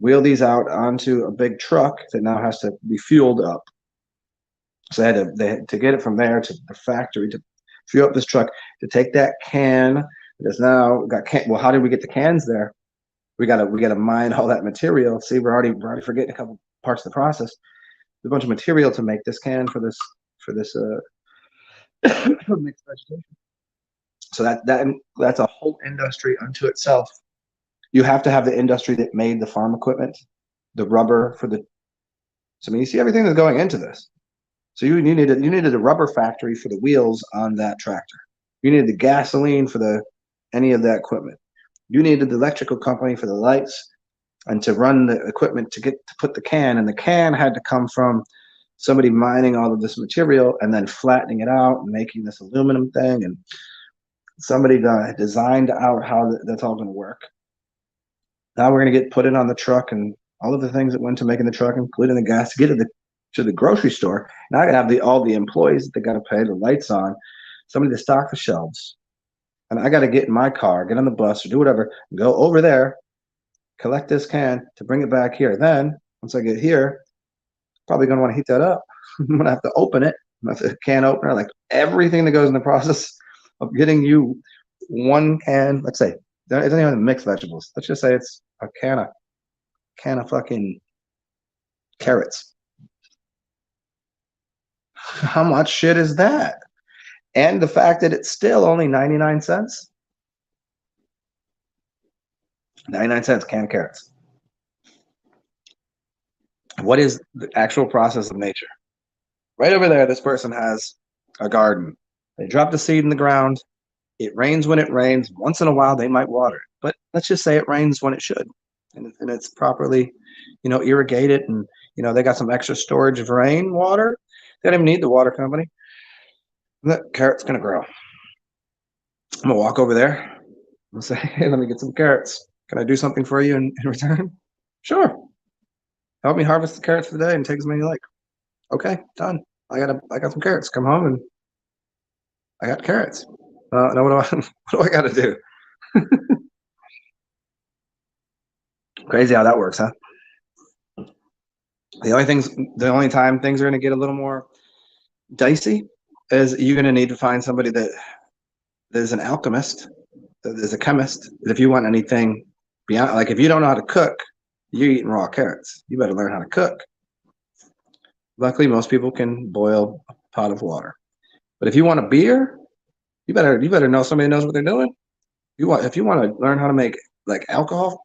wheel these out onto a big truck that now has to be fueled up. So they had to get it from there to the factory to fuel up this truck to take that can. Because now got well, how did we get the cans there? We gotta mine all that material. See, we're already forgetting a couple parts of the process. There's a bunch of material to make this can for this mixed vegetation. So that's a whole industry unto itself. You have to have the industry that made the farm equipment, the rubber for the. So I mean, you see everything that's going into this. So you needed a rubber factory for the wheels on that tractor. You needed the gasoline for any of that equipment. You needed the electrical company for the lights and to run the equipment to put the can. And the can had to come from somebody mining all of this material and then flattening it out and making this aluminum thing. And somebody designed out how that's all going to work. Now we're going to get put it on the truck and all of the things that went to making the truck, including the gas, to get to the grocery store. Now I got to have all the employees that they got to pay, the lights on, somebody to stock the shelves. And I got to get in my car, get on the bus or do whatever, go over there, collect this can to bring it back here. Then once I get here, probably going to want to heat that up. I'm going to have to open it. I'm going to have a can opener, like everything that goes in the process of getting you one can. Let's say it doesn't even mix vegetables. Let's just say it's a can of fucking carrots. How much shit is that? And the fact that it's still only 99 cents. 99 cents can of carrots. What is the actual process of nature? Right over there, this person has a garden. They drop the seed in the ground. It rains when it rains. Once in a while, they might water it. But let's just say it rains when it should. And it's properly, irrigated. And, they got some extra storage of rain water. They don't even need the water company. That carrot's going to grow. I'm going to walk over there and say, hey, let me get some carrots. Can I do something for you in return? Sure. Help me harvest the carrots for the day and take as many you like. Okay, done. I got some carrots. Come home and I got carrots. Now what do I got to do? Crazy how that works, huh? The only time things are going to get a little more dicey is you're going to need to find somebody that is an alchemist, as a chemist, if you want anything beyond, like if you don't know how to cook, you're eating raw carrots. You better learn how to cook. Luckily, most people can boil a pot of water. But if you want a beer, you better know somebody who knows what they're doing. If you want to learn how to make like alcohol,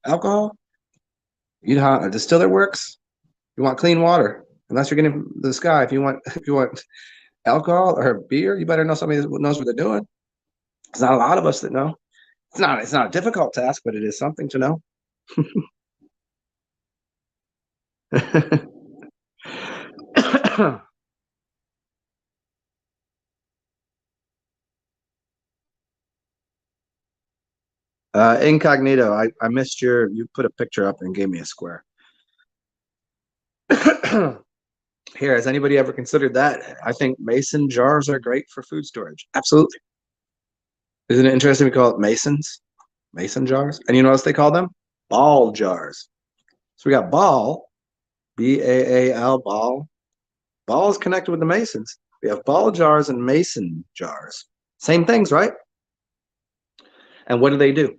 you know how a distiller works. You want clean water, unless you're getting the sky. If you want alcohol or beer, you better know somebody that knows what they're doing. There's not a lot of us that know. It's not a difficult task, but it is something to know. Incognito, I missed you put a picture up and gave me a square. Here, has anybody ever considered that? I think mason jars are great for food storage. Absolutely. Isn't it interesting we call it masons? Mason jars. And you know what they call them? Ball jars. So we got ball, BAAL, ball. Ball is connected with the masons. We have ball jars and mason jars. Same things, right? And what do?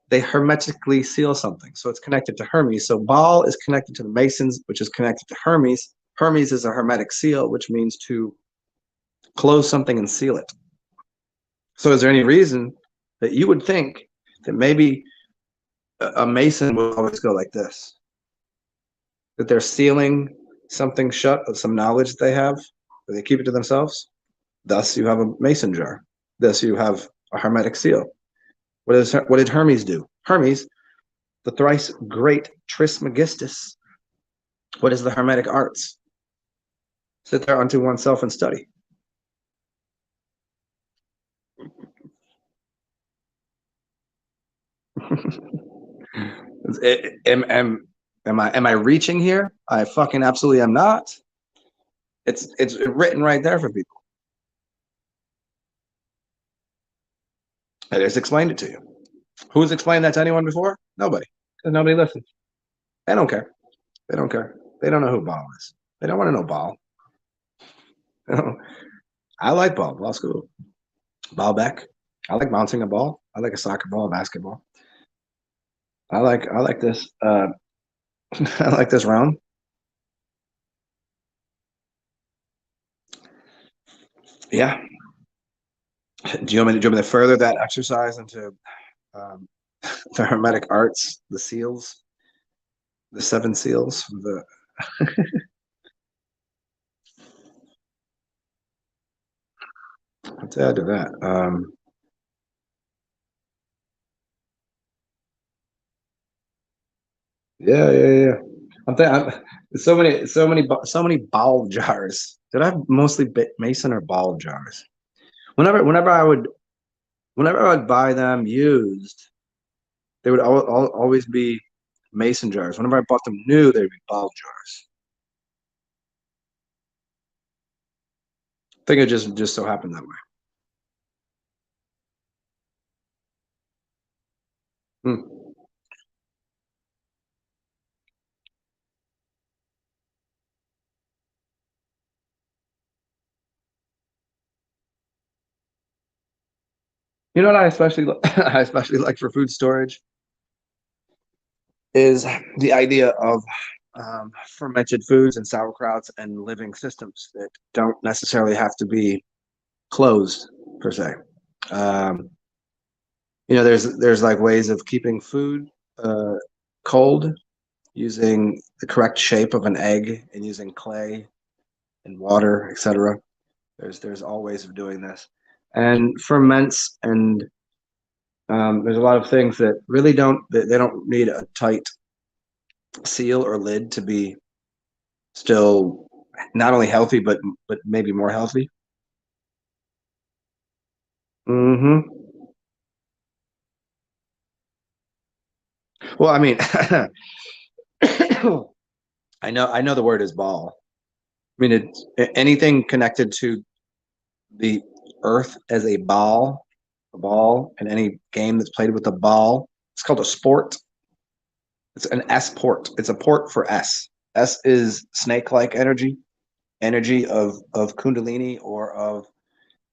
They hermetically seal something. So it's connected to Hermes. So ball is connected to the masons, which is connected to Hermes. Hermes is a hermetic seal, which means to close something and seal it. So is there any reason that you would think that maybe a mason will always go like this? That they're sealing something shut of some knowledge that they have, or they keep it to themselves? Thus, you have a mason jar. Thus, you have a hermetic seal. What did Hermes do? Hermes, the thrice great Trismegistus. What is the hermetic arts? Sit there unto oneself and study. Am I reaching here? I fucking absolutely am not. It's written right there for people. I just explained it to you. Who's explained that to anyone before? Nobody. Because nobody listens. They don't care. They don't care. They don't know who Ball is. They don't want to know Ball. I like ball. Ball's cool. Ball back. I like bouncing a ball. I like a soccer ball, basketball. I like this. I like this round. Yeah. Do you want me to further that exercise into um, the hermetic arts, the seals, the seven seals? Let's add to that. Yeah. So many ball jars. Did I have mostly mason or ball jars? Whenever I would buy them used, they would always be mason jars. Whenever I bought them new, they'd be ball jars. I think it just so happened that way. Hmm. You know what I especially I especially like for food storage is the idea of fermented foods and sauerkrauts and living systems that don't necessarily have to be closed per se. Um, there's like ways of keeping food uh, cold using the correct shape of an egg and using clay and water, etc. There's all ways of doing this, and ferments and there's a lot of things that really they don't need a tight seal or lid to be still not only healthy but maybe more healthy. Hmm. Well, I mean, I know the word is ball. I mean, it's anything connected to the earth as a ball, and any game that's played with a ball. It's called a sport. It's an S port. It's a port for S. S is snake-like energy of Kundalini or of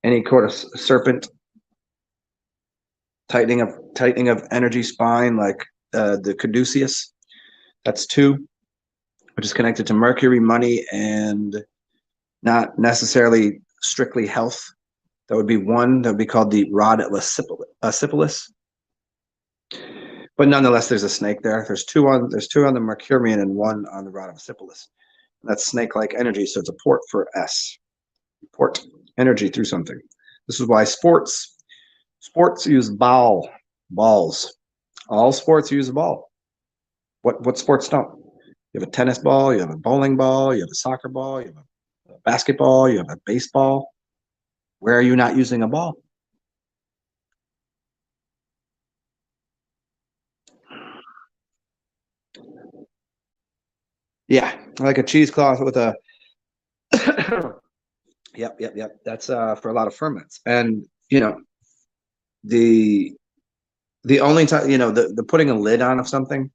any sort of serpent. tightening of energy spine, like the caduceus. That's 2, which is connected to Mercury, money, and not necessarily strictly health. That would be 1. That would be called the rod at Lacipolus. But nonetheless, there's a snake there. There's two on the Mercurian and 1 on the rod of Lacipolus. That's snake-like energy, so it's a port for S. Port energy through something. This is why sports use balls. All sports use a ball. What sports don't? You have a tennis ball, you have a bowling ball, you have a soccer ball, you have a basketball, you have a baseball. Where are you not using a ball? Yeah, like a cheesecloth with a yep. That's for a lot of ferments. And the only time, the putting a lid on of something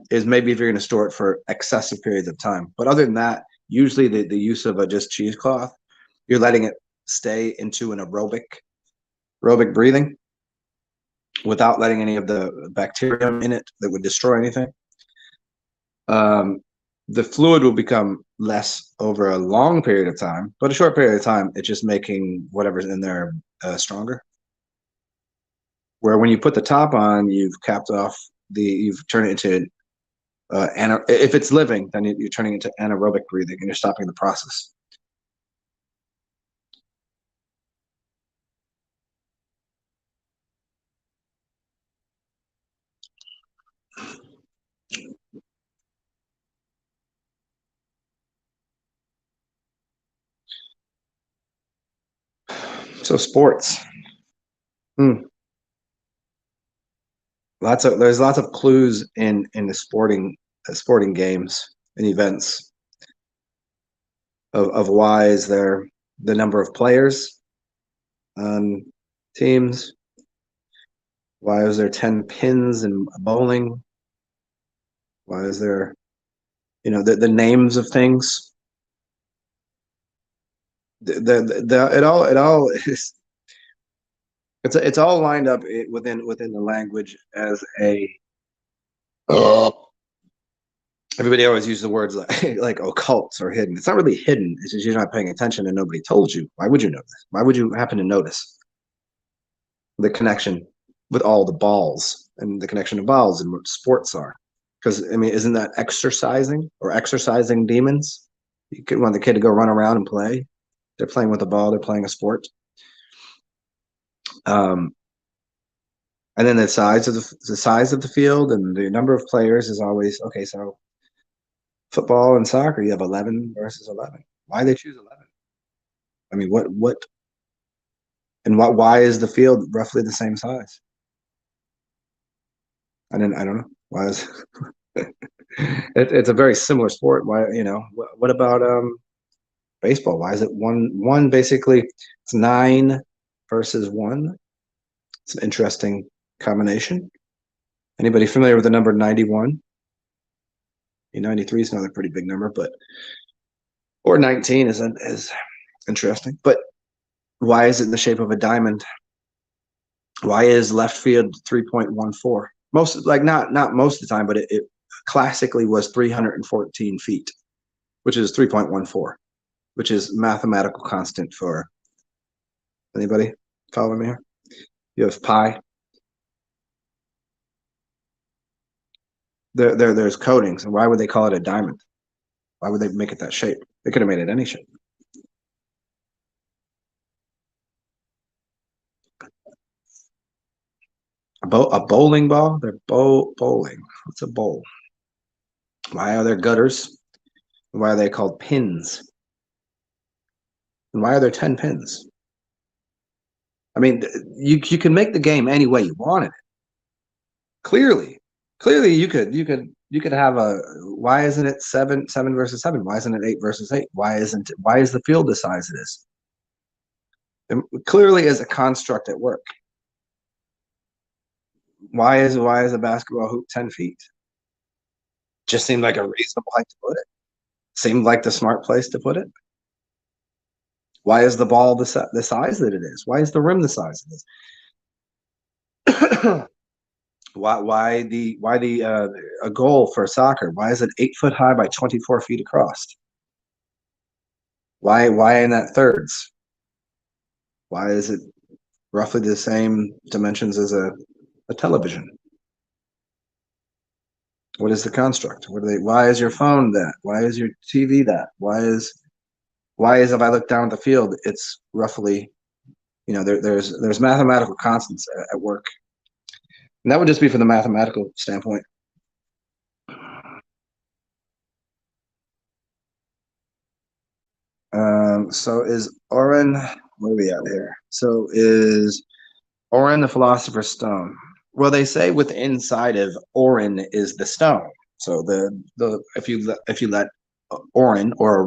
is maybe if you're going to store it for excessive periods of time. But other than that, usually the use of a just cheesecloth, you're letting it stay into an aerobic breathing without letting any of the bacterium in it that would destroy anything. The fluid will become less over a long period of time, but a short period of time, it's just making whatever's in there stronger. Where when you put the top on, you've capped off you've turned it into if it's living, then you're turning it into anaerobic breathing and you're stopping the process. So sports. Hmm. There's lots of clues in the sporting games and events of why is there the number of players on teams, why is there 10 pins in bowling, why is there the names of things, it all is it's all lined up within the language as a everybody always uses the words like occults or hidden. It's not really hidden. It's just you're not paying attention and nobody told you. Why would you know this? Why would you happen to notice the connection with all the balls and the connection to balls and what sports are? Because I mean, isn't that exercising demons? You could want the kid to go run around and play. They're playing with a ball. They're playing a sport. And then the size of the field and the number of players is always okay. So football and soccer, you have 11 versus 11. Why they choose 11? I mean, what, and why is the field roughly the same size? I don't know. Why is it's a very similar sport. Why, what about baseball? Why is it one basically it's 9 versus 1? It's an interesting combination. Anybody familiar with the number 91? 93 is another pretty big number, or 19 is interesting. But why is it in the shape of a diamond? Why is left field 3.14? Not most of the time, but it classically was 314 feet, which is 3.14, which is mathematical constant for anybody following me here? You have pi. There's coatings, and why would they call it a diamond? Why would they make it that shape? They could have made it any shape. A bowling ball? They're bowling. What's a bowl? Why are there gutters? Why are they called pins? And why are there 10 pins? I mean, you can make the game any way you wanted it. Clearly, you could have a. Why isn't it 7 versus 7? Why isn't it 8 versus 8? Why is the field the size it is? It clearly is a construct at work. Why is a basketball hoop 10 feet? Just seemed like a reasonable height to put it. Seemed like the smart place to put it. Why is the ball the size that it is? Why is the rim the size it is? Why the a goal for soccer? Why is it 8 foot high by 24 feet across? Why in that thirds? Why is it roughly the same dimensions as a television? What is the construct? What are they? Why is your phone that? Why is your TV that? Why is if I look down at the field, it's roughly, there's mathematical constants at work, and that would just be from the mathematical standpoint. So is Oren? Where are we at here? So is Oren the philosopher's stone? Well, they say with inside of Orin is the stone. So the if you let Orin or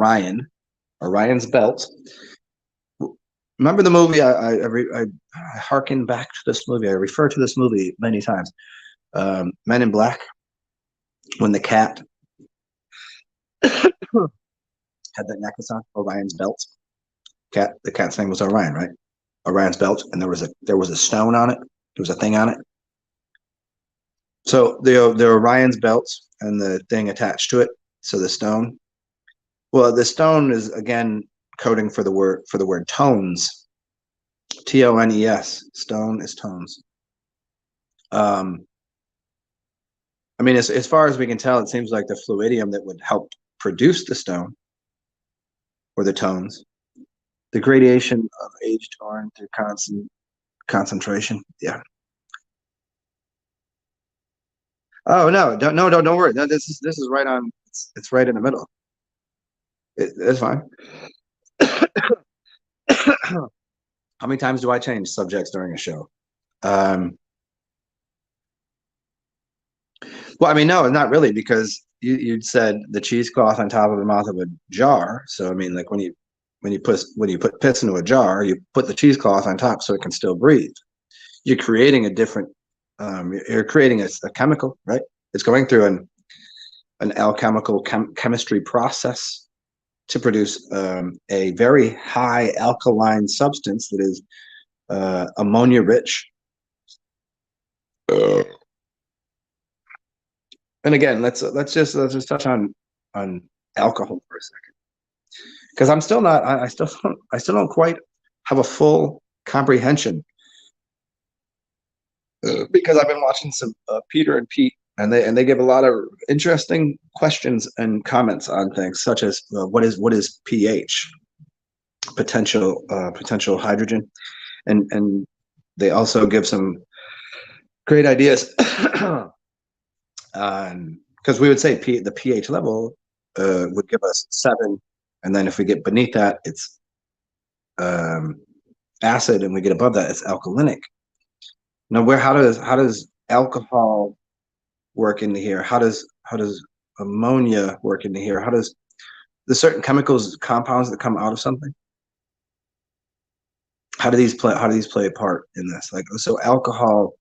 Orion's belt. Remember the movie? I harken back to this movie. I refer to this movie many times. Men in Black, when the cat had that necklace on, Orion's belt. The cat's name was Orion, right? Orion's belt, and there was a stone on it. There was a thing on it. So the Orion's belt and the thing attached to it. So the stone. Well, the stone is again coding for the word tones. Tones. Stone is tones. I mean, as far as we can tell, it seems like the fluidium that would help produce the stone or the tones, the gradation of aged iron through constant concentration. Yeah. Oh no, don't worry. No, this is right on. It's right in the middle. It's fine. How many times do I change subjects during a show? Um, well, I mean, no, not really, because you'd said the cheesecloth on top of the mouth of a jar. So I mean, like when you put piss into a jar, you put the cheesecloth on top so it can still breathe. You're creating a different. You're creating a chemical, right? It's going through an alchemical chemistry process to produce a very high alkaline substance that is ammonia rich. And again, let's just touch on alcohol for a second, because I'm still not. I still don't quite have a full comprehension, because I've been watching some Peter and Pete, and they give a lot of interesting questions and comments on things such as what is pH, potential hydrogen, and they also give some great ideas on, because we would say the pH level would give us 7, and then if we get beneath that, it's um, acid, and we get above that, it's alkalinic. Now, how does alcohol work into here? How does ammonia work into here? How does the certain chemicals, compounds that come out of something? How do these play a part in this? Like, so alcohol,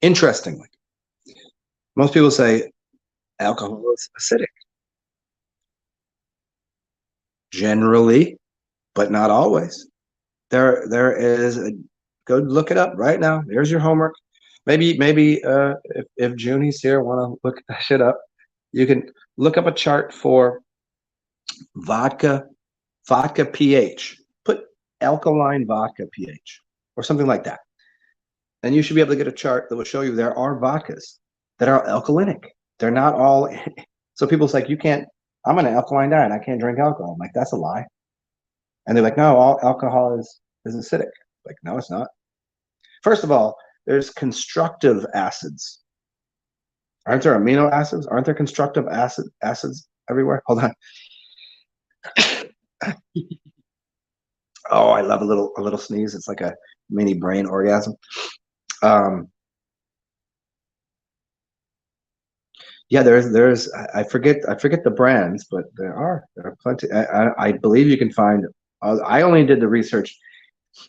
interestingly, most people say alcohol is acidic generally, but not always. There is go look it up right now. There's your homework. Maybe if Junie's here, want to look that shit up, you can look up a chart for vodka pH. Put alkaline vodka pH or something like that, and you should be able to get a chart that will show you there are vodkas that are alkalinic. They're not all. So people's like, you can't. I'm an alkaline diet. I can't drink alcohol. I'm like, that's a lie. And they're like, no, all alcohol is acidic. Like, no, it's not. First of all, there's constructive acids. Aren't there amino acids? Aren't there constructive acids everywhere? Hold on. Oh, I love a little sneeze. It's like a mini brain orgasm. Um, yeah, there's I forget the brands, but there are plenty. I believe you can find. I only did the research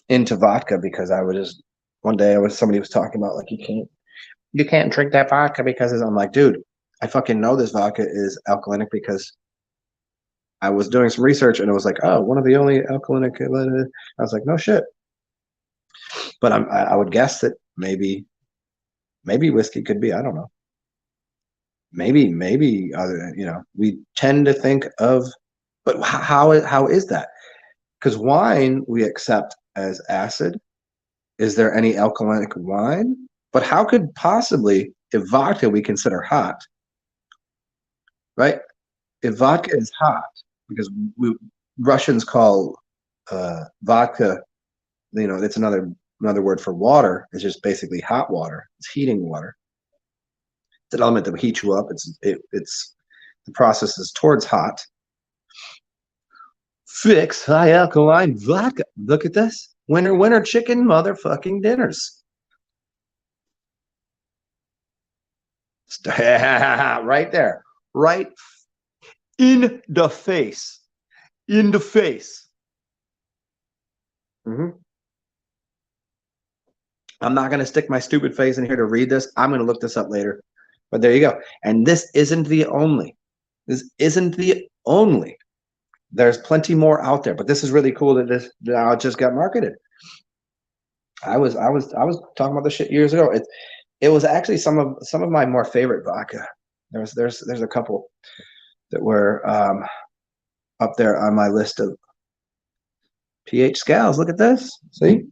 into vodka because I was just one day somebody was talking about, like, you can't drink that vodka because I'm like, dude, I fucking know this vodka is alkalinic because I was doing some research and it was like, oh, one of the only alkalinic. I was like, no shit. But I would guess that maybe. Maybe whiskey could be. I don't know. Maybe other. We tend to think of, but how is that? Because wine we accept as acid. Is there any alkalinic wine? But how could possibly, if vodka we consider hot, right? If vodka is hot, because Russians call vodka, it's another word for water. It's just basically hot water. It's heating water. It's an element that will heat you up. It's the process is towards hot. Fix high alkaline vodka. Look at this. Winner, winner, chicken motherfucking dinners. Right there. Right in the face. In the face. Mm-hmm. I'm not going to stick my stupid face in here to read this. I'm going to look this up later. But there you go. And this isn't the only. This isn't the only. There's plenty more out there. But this is really cool that this now it just got marketed. I was talking about this shit years ago. It was actually some of my more favorite vodka. There's a couple that were up there on my list of pH scales. Look at this. See?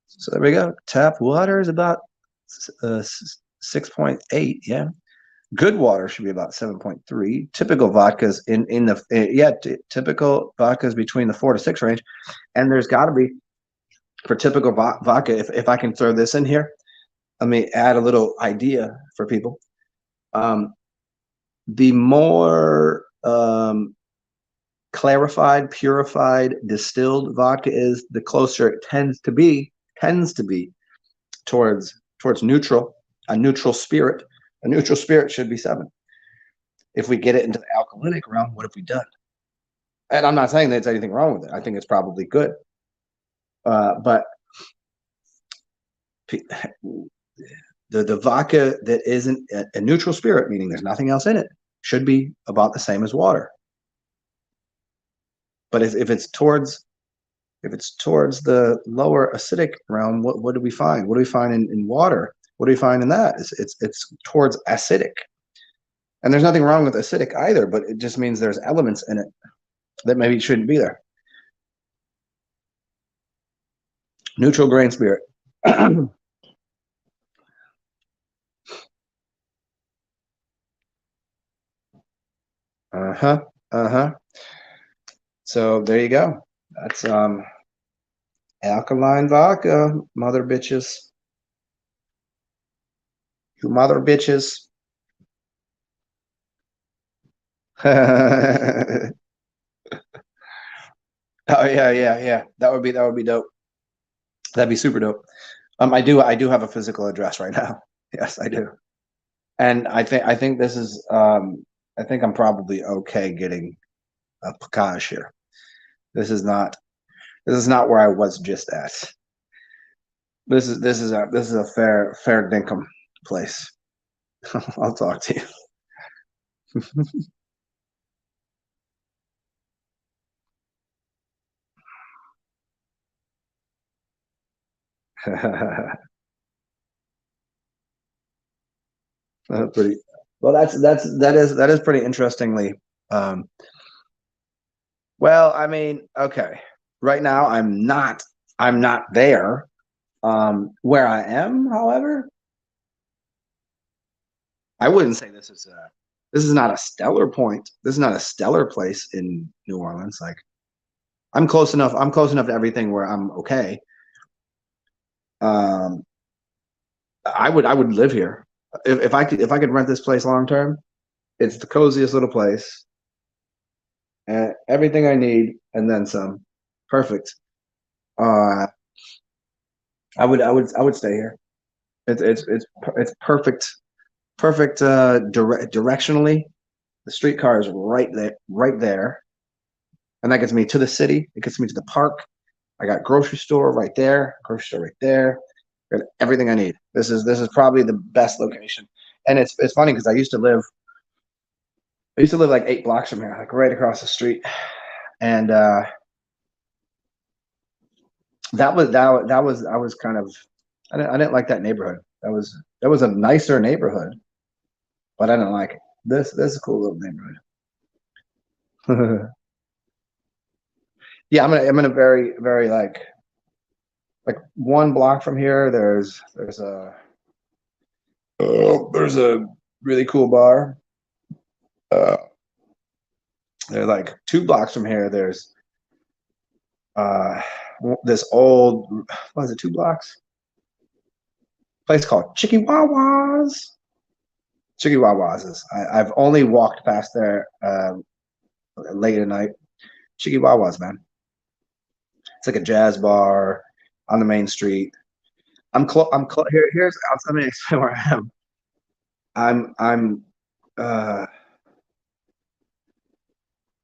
So there we go. Tap water is about 6.8. Yeah. Good water should be about 7.3. Typical vodkas typical vodkas between the 4 to 6 range. And there's got to be, for typical vodka, if I can throw this in here, let me add a little idea for people. The more clarified, purified, distilled vodka is, the closer it tends to be towards neutral, a neutral spirit. A neutral spirit should be 7. If we get it into the alkalinic realm, what have we done? And I'm not saying there's anything wrong with it. I think it's probably good. But the vodka that isn't a neutral spirit, meaning there's nothing else in it, should be about the same as water. But if it's towards the lower acidic realm, what do we find? What do we find in water? What do we find in that? It's towards acidic. And there's nothing wrong with acidic either, but it just means there's elements in it that maybe shouldn't be there. Neutral grain spirit. Uh-huh. Uh-huh. So there you go. That's alkaline vodka, mother bitches. You mother bitches. Oh yeah. That would be dope. That'd be super dope. I do have a physical address right now. Yes, I do. And I think this is I think I'm probably okay getting a Picage here. This is not where I was just at. This is a fair dinkum place. I'll talk to you. Pretty well. That is pretty interestingly. Well, I mean, okay. Right now, I'm not there. Where I am, however, I wouldn't say this is not a stellar point. This is not a stellar place in New Orleans. Like, I'm close enough. I'm close enough to everything where I'm okay. Um, I would live here if I could rent this place long term. It's the coziest little place, and everything I need, and then some. Perfect. Uh, I would stay here. It's perfect. Perfect directionally. The streetcar is right there, and that gets me to the city. It gets me to the park. I got grocery store right there. Grocery store right there. Got everything I need. This is probably the best location, and it's funny because I used to live like 8 blocks from here, like right across the street, and that was I was kind of I didn't like that neighborhood. That was a nicer neighborhood, but I didn't like it. This is a cool little neighborhood. Yeah, I'm in a very very like 1 block from here. There's a really cool bar. Uh, They're like 2 blocks from here. There's uh this old, what is it, 2 blocks? Place called Chicky Wawa's. Chicky Wawa's is I've only walked past there late at night. Chicky Wawa's, man. It's like a jazz bar on the main street. Here's let me explain where I am. I'm uh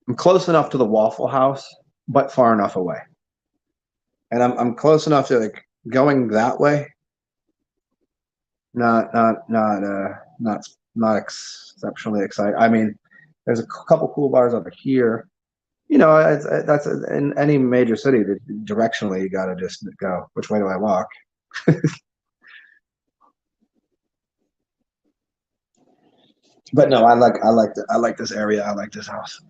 I'm close enough to the Waffle House, but far enough away. And I'm close enough to like going that way. Not exceptionally excited. I mean, there's a couple cool bars over here. That's in any major city. Directionally, you got to just go. Which way do I walk? But no, I like this area. I like this house.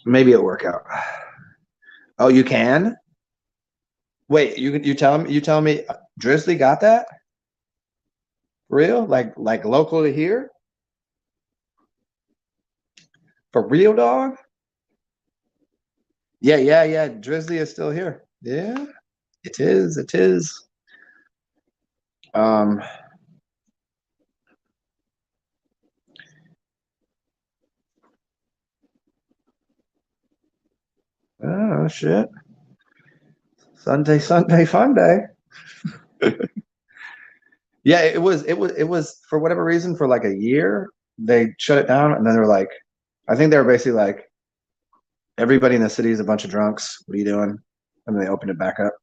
Maybe it'll work out. Oh, you can? Wait, you tell me Drizzly got that? Real? Like locally here? For real, dog? Yeah, yeah, yeah. Drizzly is still here. Yeah, it is. It is. Um, oh shit. Sunday, Sunday, fun day. Yeah, it was for whatever reason for like a year they shut it down, and then they're like, I think they were basically like, everybody in the city is a bunch of drunks. What are you doing? And then they opened it back up.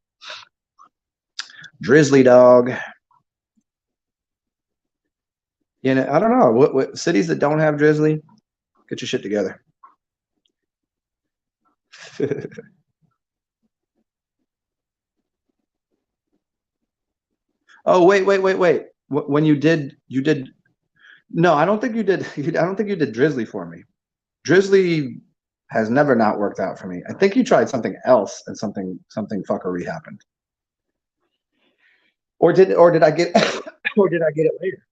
Drizzly dog. I don't know what cities that don't have Drizzly, get your shit together. Oh, wait, wait, wait, wait. When you did. No, I don't think you did. I don't think you did Drizzly for me. Drizzly has never not worked out for me. I think you tried something else and something fuckery happened. Or did I get or did I get it later?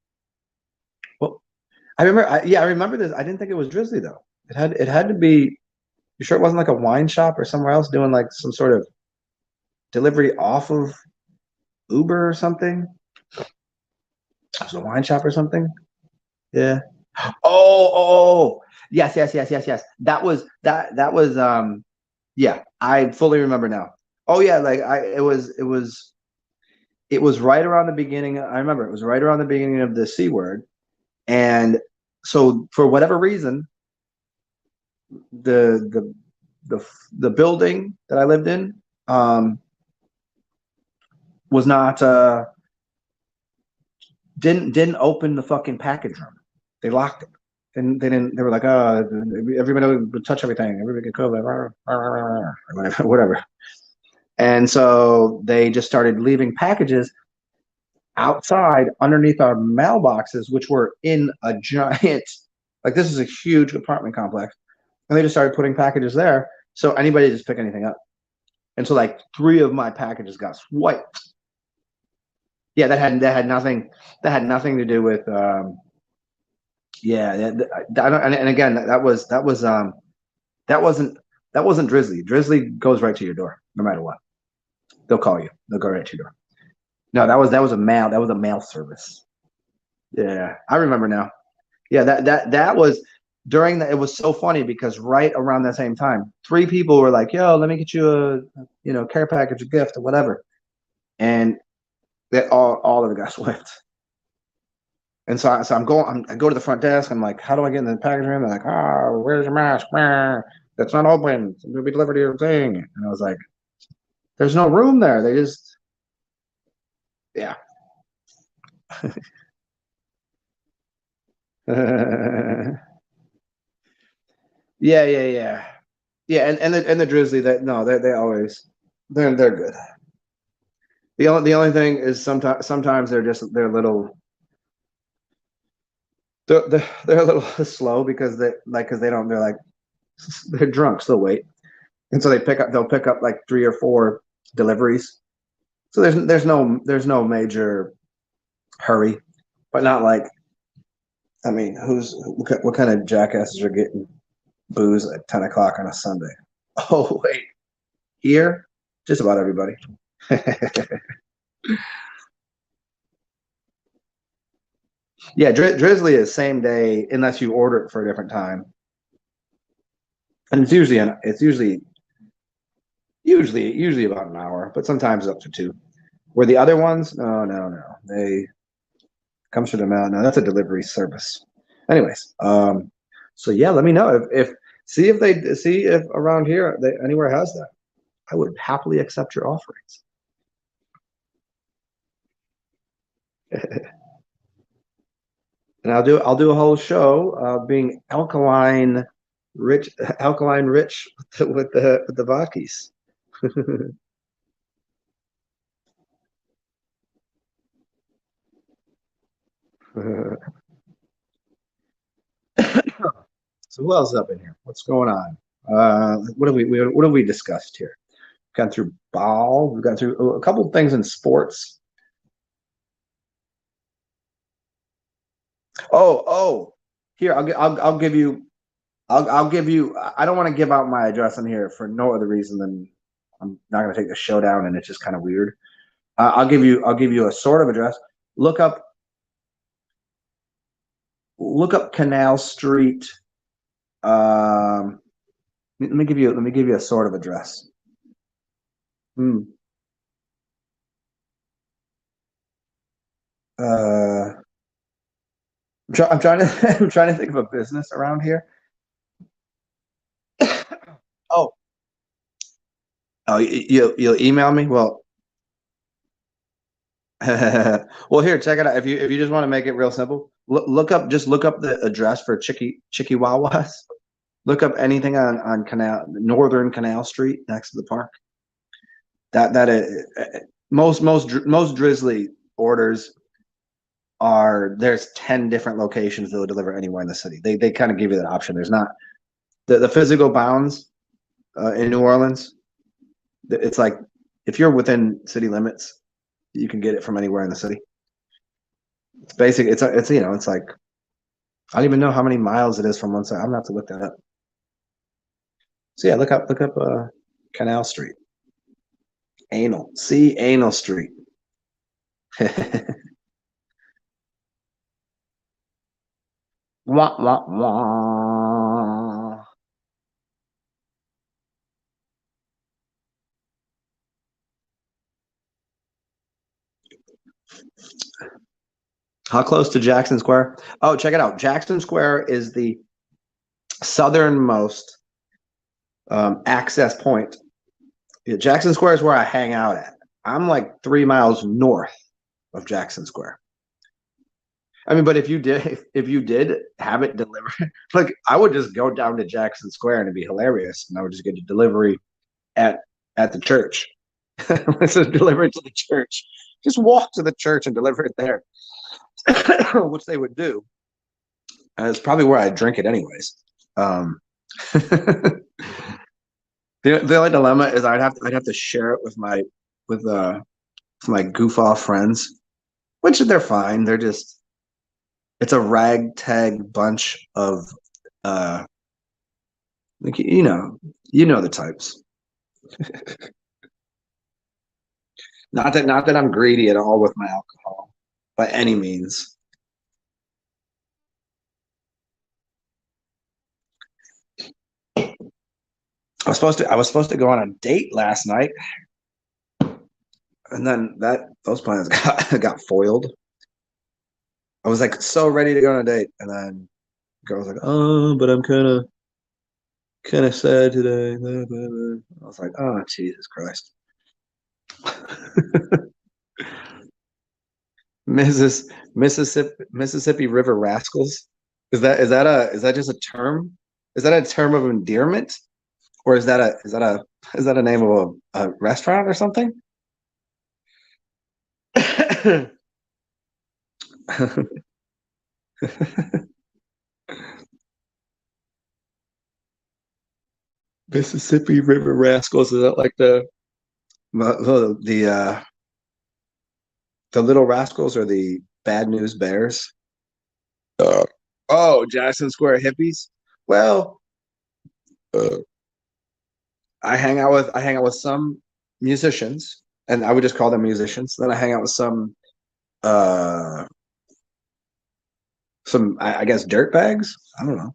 Well, I remember this. I didn't think it was Drizzly though. It had to be. You sure it wasn't like a wine shop or somewhere else doing like some sort of delivery off of Uber or something? It was a wine shop or something. Yeah. Oh, yes, yes, yes, yes, yes. That was yeah, I fully remember now. Oh yeah, like it was right around the beginning. I remember it was right around the beginning of the C word. And so for whatever reason, the the the building that I lived in um was not didn't open the fucking package room. They locked it. And they didn't. They were like, "Oh, everybody would touch everything. Everybody could COVID, whatever." And so they just started leaving packages outside underneath our mailboxes, which were in a giant, like this is a huge apartment complex, and they just started putting packages there. So anybody just pick anything up. And so like 3 of my packages got swiped. Yeah, that had nothing to do with yeah, I don't, and again, that wasn't that wasn't Drizzly. Drizzly goes right to your door, no matter what. They'll call you. They'll go right to your door. No, that was a mail service. Yeah, I remember now. Yeah, that was during that. It was so funny because right around that same time, 3 people were like, "Yo, let me get you a care package, a gift, or whatever," and that all of it got swiped. And so I go to the front desk. I'm like, how do I get in the package room? They're like, oh, where's your mask? That's not open. It's going to be delivered to your thing. And I was like, there's no room there. They just, yeah. Yeah, yeah, yeah. Yeah, and the Drizzly, that no, they always they're good. The only thing is sometimes they're little they're a little slow because they don't they're like they're drunk, so they'll wait. And so they'll pick up like 3 or 4 deliveries. So there's no major hurry, but not like I mean, what kind of jackasses are getting booze at 10 o'clock on a Sunday? Oh wait, here, just about everybody. Yeah, Drizzly is same day unless you order it for a different time, and it's usually about an hour, but sometimes up to 2. Where the other ones, no, no, no, they comes through the mail. No, that's a delivery service. Anyways, so yeah, let me know if see if around here anywhere has that. I would happily accept your offerings. And I'll do a whole show being alkaline rich with the vodkas. So who else is up in here? What's going on? What have we discussed here? Gone through ball. We've gone through a couple of things in sports. Oh. Here, I'll give you. I don't want to give out my address in here for no other reason than I'm not going to take the show down, and it's just kind of weird. I'll give you a sort of address. Look up look up Canal Street. Um, let me give you a sort of address. Hmm. Uh, I'm trying to I'm trying to think of a business around here. Oh, you'll email me. Well, well, here, check it out. If you just want to make it real simple, look up the address for Chicky Wawas. Look up anything on Northern Canal Street next to the park. That most Drizzly orders are there's 10 different locations that will deliver anywhere in the city. They kind of give you that option. There's not the physical bounds in New Orleans. It's like if you're within city limits, you can get it from anywhere in the city. It's basic. It's like I don't even know how many miles it is from one side. I'm gonna have to look that up. So yeah, look up Canal Street. Anal Street. Wah, wah, wah. How close to Jackson Square? Oh, check it out. Jackson Square is the southernmost access point. Yeah, Jackson Square is where I hang out at. I'm like 3 miles north of Jackson Square. I mean, but if you did have it delivered, like I would just go down to Jackson Square and it'd be hilarious, and I would just get a delivery at at the church. Let's just deliver it to the church. Just walk to the church and deliver it there, which they would do. And it's probably where I drink it anyways. The only dilemma is I'd have to share it with my goof off friends, which they're fine. They're just it's a ragtag bunch of uh like you know the types. Not that I'm greedy at all with my alcohol by any means. I was supposed to go on a date last night, and then those plans got foiled. I was like so ready to go on a date, and then the girl was like, "Oh, but I'm kind of sad today." Blah, blah, blah. I was like, "Oh, Jesus Christ." Mississippi River Rascals. Is that just a term? Is that a term of endearment, or is that a name of a restaurant or something? Mississippi River Rascals. Is that like the Little Rascals or the Bad News Bears? Uh, oh, Jackson Square hippies. Well, uh, I hang out with some musicians, and I would just call them musicians. Then I hang out with uh I guess dirt bags. I don't know.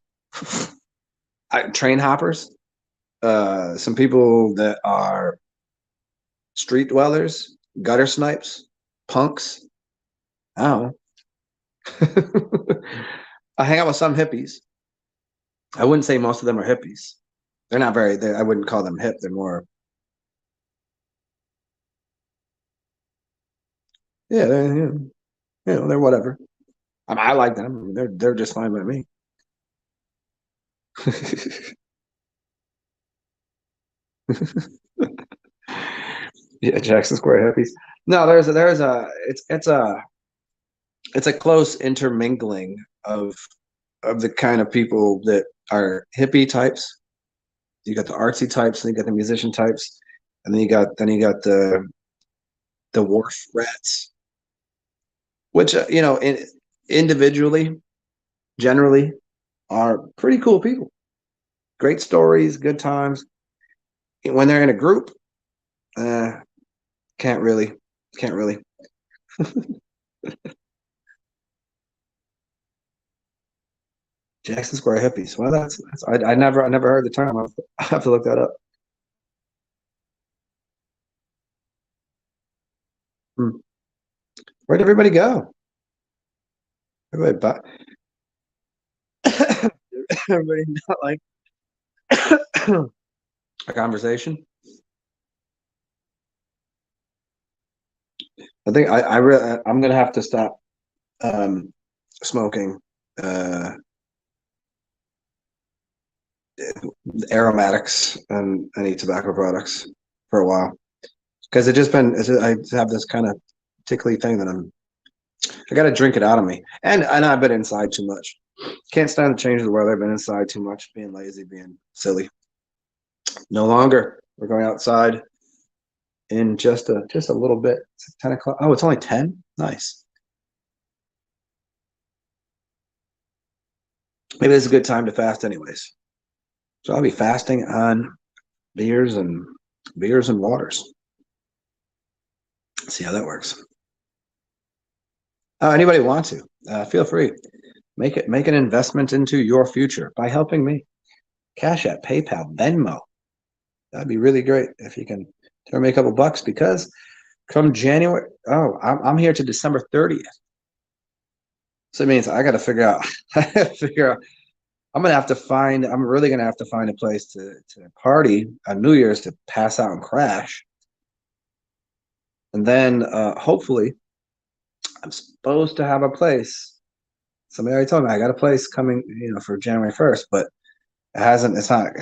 Train hoppers. Some people that are street dwellers, gutter snipes, punks. I don't know. I hang out with some hippies. I wouldn't say most of them are hippies. They're not very. I wouldn't call them hip. They're more. Yeah, they're whatever. I mean, I like them. I mean, they're just fine by me. Yeah, Jackson Square hippies. No, there's a it's a close intermingling of the kind of people that are hippie types. You got the artsy types, and you got the musician types, and then you got the wharf rats, which individually, generally, are pretty cool people. Great stories, good times. When they're in a group, uh, can't really, can't really. Jackson Square hippies. Well, that's I never heard the term. I have to look that up. Hmm. Where'd everybody go? Everybody, everybody not like a conversation. I think I'm gonna have to stop smoking uh, aromatics and any tobacco products for a while because I have this kind of tickly thing that I got to drink it out of me, and I've been inside too much. Can't stand the change of the weather. I've been inside too much, being lazy, being silly. No longer. We're going outside in just a little bit. It's 10 o'clock. Oh, it's only 10. Nice. Maybe it's a good time to fast, anyways. So I'll be fasting on beers and beers and waters. See how that works. Anybody want to? Feel free. Make an investment into your future by helping me. Cash App, PayPal, Venmo. That'd be really great if you can throw me a couple bucks because come January, oh, I'm here to December 30th. So it means I got to figure out. I gotta figure out. I'm really gonna have to find a place to party on New Year's to pass out and crash, and then hopefully I'm supposed to have a place. Somebody already told me I got a place coming, for January 1st, but it hasn't. It's not.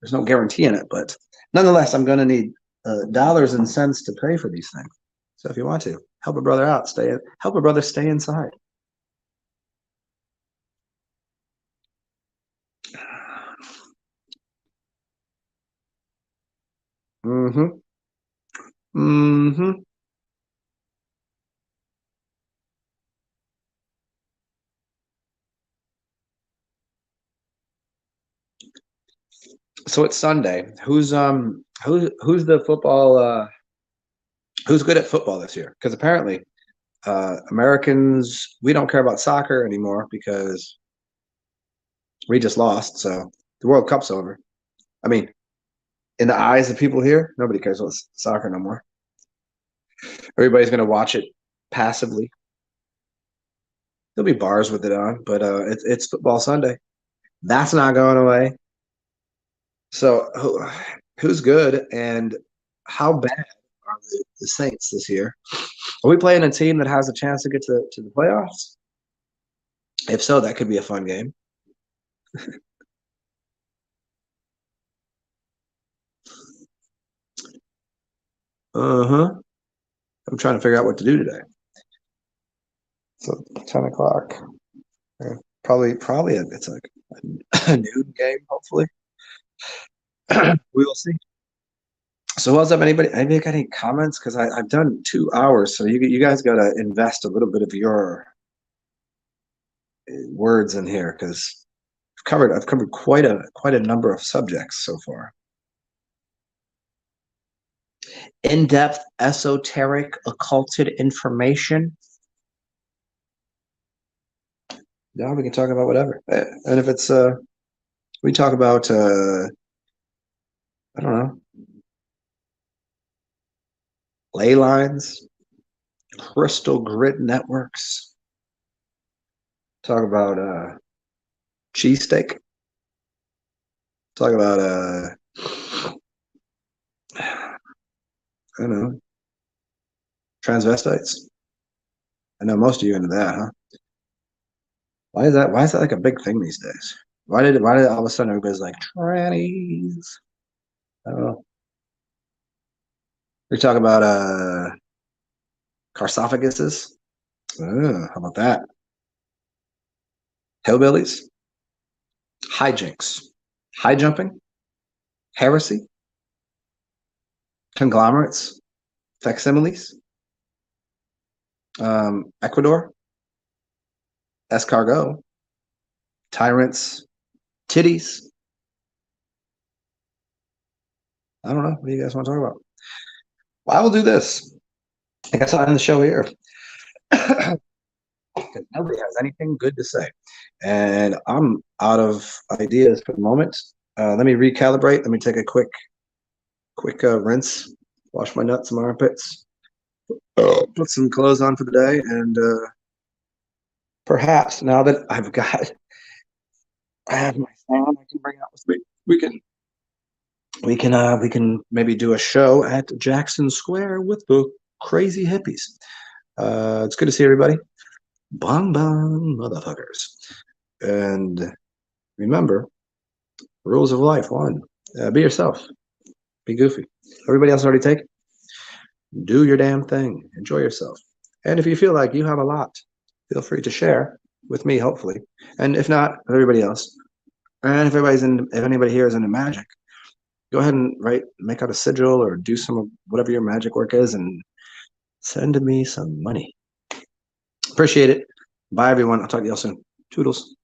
There's no guarantee in it, but nonetheless, I'm gonna need dollars and cents to pay for these things. So if you want to help a brother out, help a brother stay inside. Mm-hmm. Mm-hmm. So it's Sunday. Who's the football who's good at football this year? Because apparently Americans we don't care about soccer anymore because we just lost. So the World Cup's over. I mean, in the eyes of people here, nobody cares about soccer no more. Everybody's gonna watch it passively. There'll be bars with it on, but it's football Sunday. That's not going away. So who's good and how bad are the Saints this year? Are we playing a team that has a chance to get to the playoffs? If so, that could be a fun game. Uh huh. I'm trying to figure out what to do today. So 10 o'clock. Probably it's like a noon game, hopefully. We will see. So what's up? Anybody got any comments? Because I've done 2 hours, so you guys got to invest a little bit of your words in here because I've covered quite a number of subjects so far. In-depth, esoteric, occulted information. Yeah, we can talk about whatever. And if it's we talk about I don't know, ley lines, crystal grid networks. Talk about cheesesteak. Talk about I don't know, transvestites. I know most of you into that, huh? Why is that like a big thing these days? Why did all of a sudden everybody's like trannies? I don't know. We talk about sarcophaguses. How about that? Hillbillies, hijinks, high jumping, heresy, conglomerates, facsimiles, Ecuador, escargot, tyrants, titties. I don't know. What do you guys want to talk about? Well, I will do this. I guess I'll end the show here. Because nobody has anything good to say. And I'm out of ideas for the moment. Let me recalibrate. Let me take a quick rinse, wash my nuts and my armpits, put some clothes on for the day, and perhaps now that I have my fan I can bring out with me, we can maybe do a show at Jackson Square with the crazy hippies. It's good to see everybody. Bong bong, motherfuckers. And remember, rules of life. One, be yourself. Be goofy. Everybody else already taken. Do your damn thing. Enjoy yourself. And if you feel like you have a lot, feel free to share with me, hopefully. And if not, with everybody else. And if anybody here is into magic, go ahead and make out a sigil or do some of whatever your magic work is and send me some money. Appreciate it. Bye, everyone. I'll talk to you all soon. Toodles.